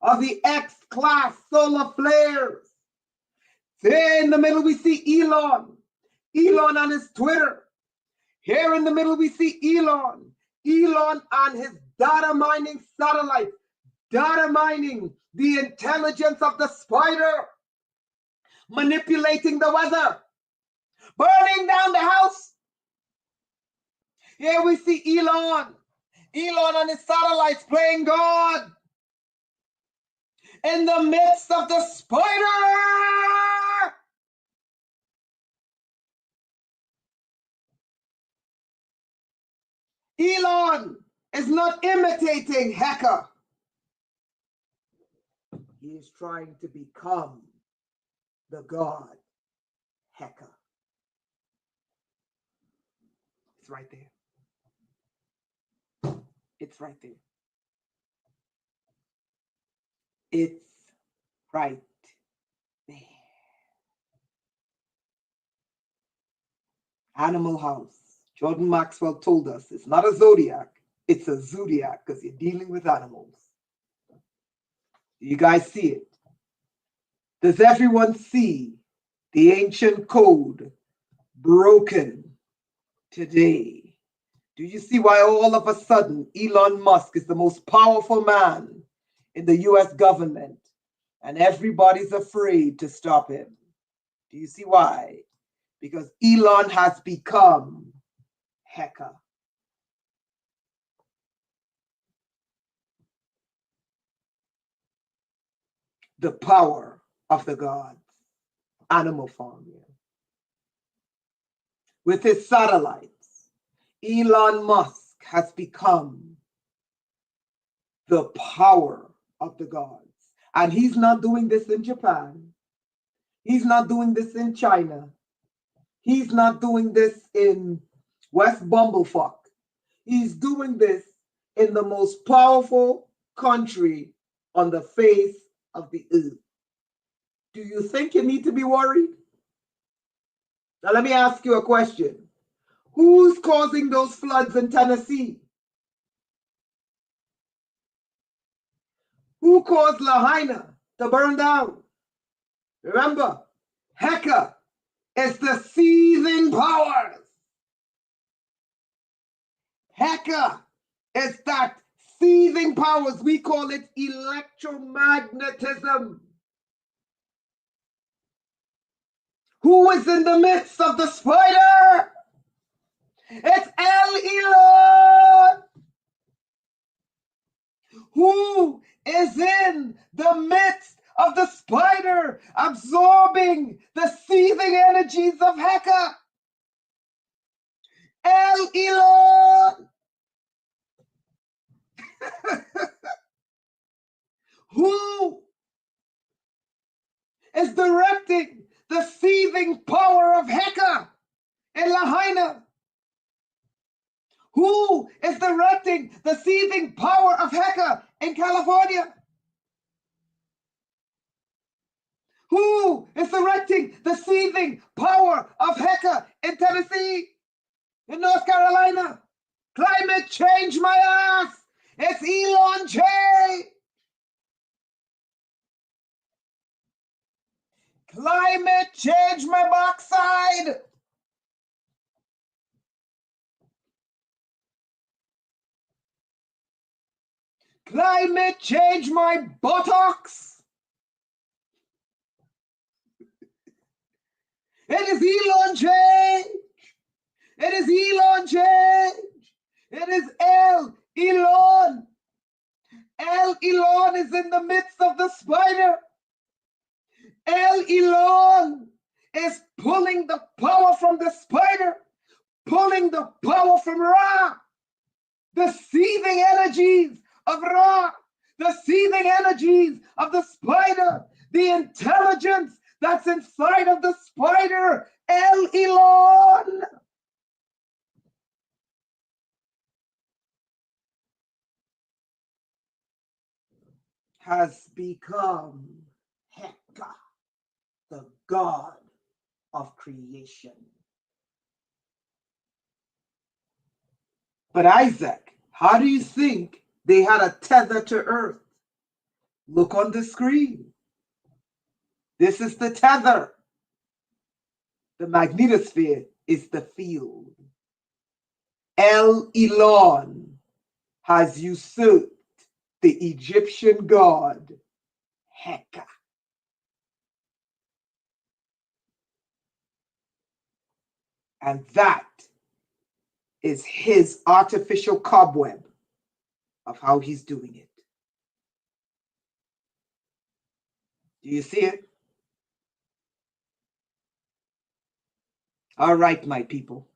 of the X-class solar flares. There in the middle we see Elon on his Twitter. Here in the middle we see Elon on his data mining satellite, data mining the intelligence of the spider, manipulating the weather, burning down the house. Here we see Elon on his satellites playing God in the midst of the spider. Elon is not imitating Hecka. He is trying to become the god Hecka. It's right there. It's right there. It's right there. Animal House. Jordan Maxwell told us it's not a zodiac, it's a zodiac because you're dealing with animals. You guys see it? Does everyone see the ancient code broken today? Do you see why all of a sudden Elon Musk is the most powerful man in the US government and everybody's afraid to stop him? Do you see why? Because Elon has become Hecka. The power of the gods. Animal Farm. Yeah. With his satellites, Elon Musk has become the power of the gods. And he's not doing this in Japan. He's not doing this in China. He's not doing this in West Bumblefuck. He's doing this in the most powerful country on the face of the earth. Do you think you need to be worried? Now, let me ask you a question. Who's causing those floods in Tennessee? Who caused Lahaina to burn down? Remember, Hecka is the seething powers. Hecka is that seething powers. We call it electromagnetism. Who is in the midst of the spider? It's Elon. Who is in the midst of the spider, absorbing the seething energies of Hecka? Elon. Who is directing the seething power of Hecka in Lahaina? Who is directing the seething power of Hecka in California? Who is directing the seething power of Hecka in Tennessee, in North Carolina? Climate change my ass. It's Elon J. Climate change my backside. Climate change my buttocks. It is Elon change. It is Elon change. It is Elon. Elon is in the midst of the spider. Elon is pulling the power from the spider, pulling the power from Ra, the seething energies of Ra, the seething energies of the spider, the intelligence that's inside of the spider, Elon. Has become Hecka, the god of creation. But Isaac, how do you think they had a tether to earth? Look on the screen. This is the tether. The magnetosphere is the field. Elon has usurped the Egyptian god Hecka. And that is his artificial cobweb of how he's doing it. Do you see it? All right, my people.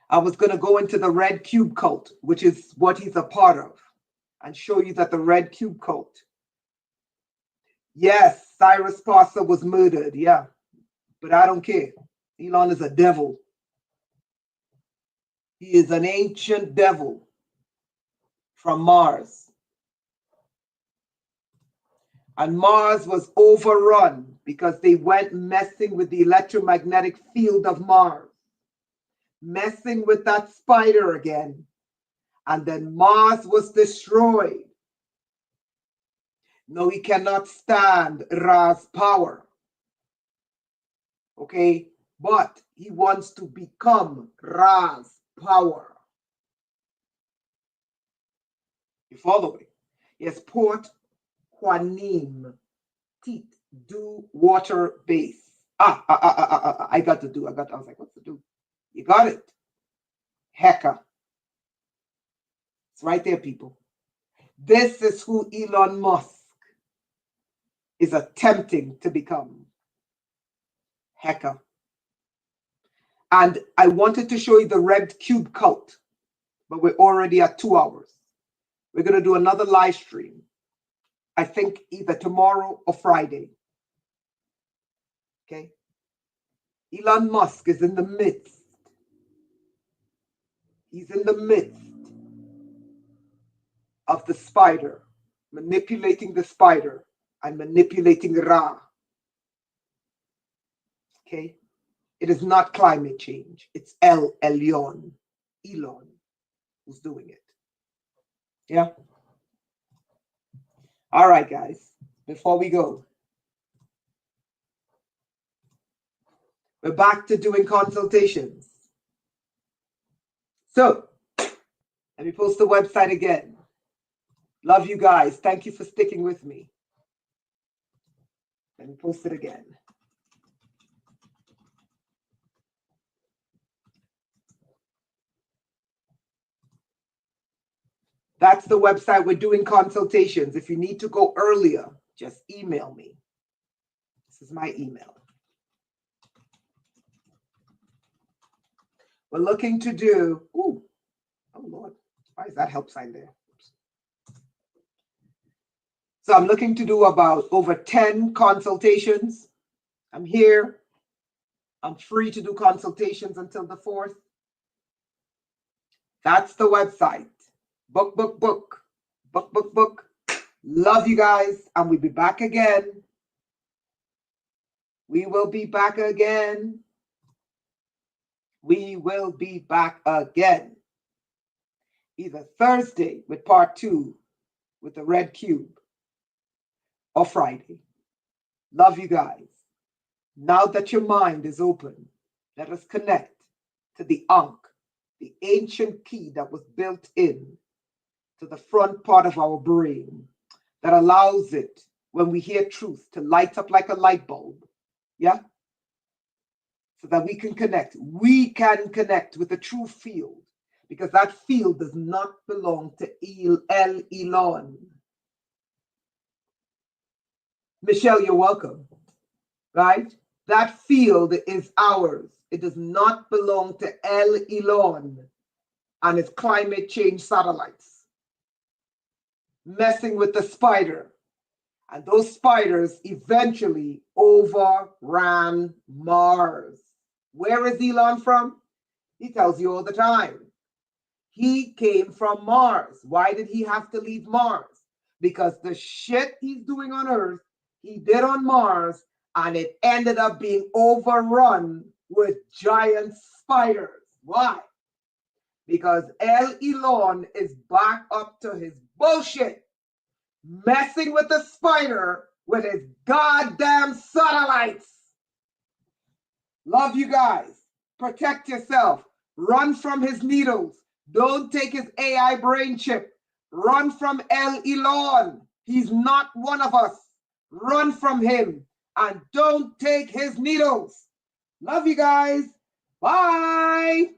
I was going to go into the red cube cult, which is what he's a part of, and show you that the red cube cult. Yes, Cyrus Parser was murdered, yeah, but I don't care. Elon is a devil. He is an ancient devil from Mars. And Mars was overrun because they went messing with the electromagnetic field of Mars, messing with that spider again. And then Mars was destroyed. No, he cannot stand Ra's power. Okay? But he wants to become Ra's power. You follow me? Yes, Port Quanim, teeth, do water base. I got to do. I was like, what's to do? You got it. Hecka. It's right there, people. This is who Elon Musk is attempting to become. Hecka. And I wanted to show you the red cube cult, but we're already at 2 hours. We're going to do another live stream. I think either tomorrow or Friday. Okay? Elon Musk is in the midst. He's in the midst of the spider, manipulating the spider and manipulating Ra. Okay? It is not climate change. It's Elon, who's doing it. Yeah? All right, guys. Before we go, we're back to doing consultations. So, let me post the website again. Love you guys. Thank you for sticking with me. Let me post it again. That's the website. We're doing consultations. If you need to go earlier, just email me. This is my email. We're looking to do, oh Lord, why is that help sign there? Oops. So I'm looking to do about over 10 consultations. I'm here. I'm free to do consultations until the 4th. That's the website. Book. Love you guys. And we'll be back again. We will be back again. We will be back again. Either Thursday with part 2 with the red cube or Friday. Love you guys. Now that your mind is open, let us connect to the Ankh, the ancient key that was built in to the front part of our brain that allows it, when we hear truth, to light up like a light bulb. Yeah? So that we can connect. We can connect with the true field, because that field does not belong to Elon. Michelle, you're welcome. Right? That field is ours. It does not belong to Elon and its climate change satellites. Messing with the spider. And those spiders eventually overran Mars. Where is Elon from? He tells you all the time. He came from Mars. Why did he have to leave Mars? Because the shit he's doing on Earth, he did on Mars, and it ended up being overrun with giant spiders. Why? Because Elon is back up to his bullshit, messing with the spider with his goddamn satellites. Love you guys. Protect yourself. Run from his needles. Don't take his AI brain chip. Run from Elon. He's not one of us. Run from him. And don't take his needles. Love you guys. Bye.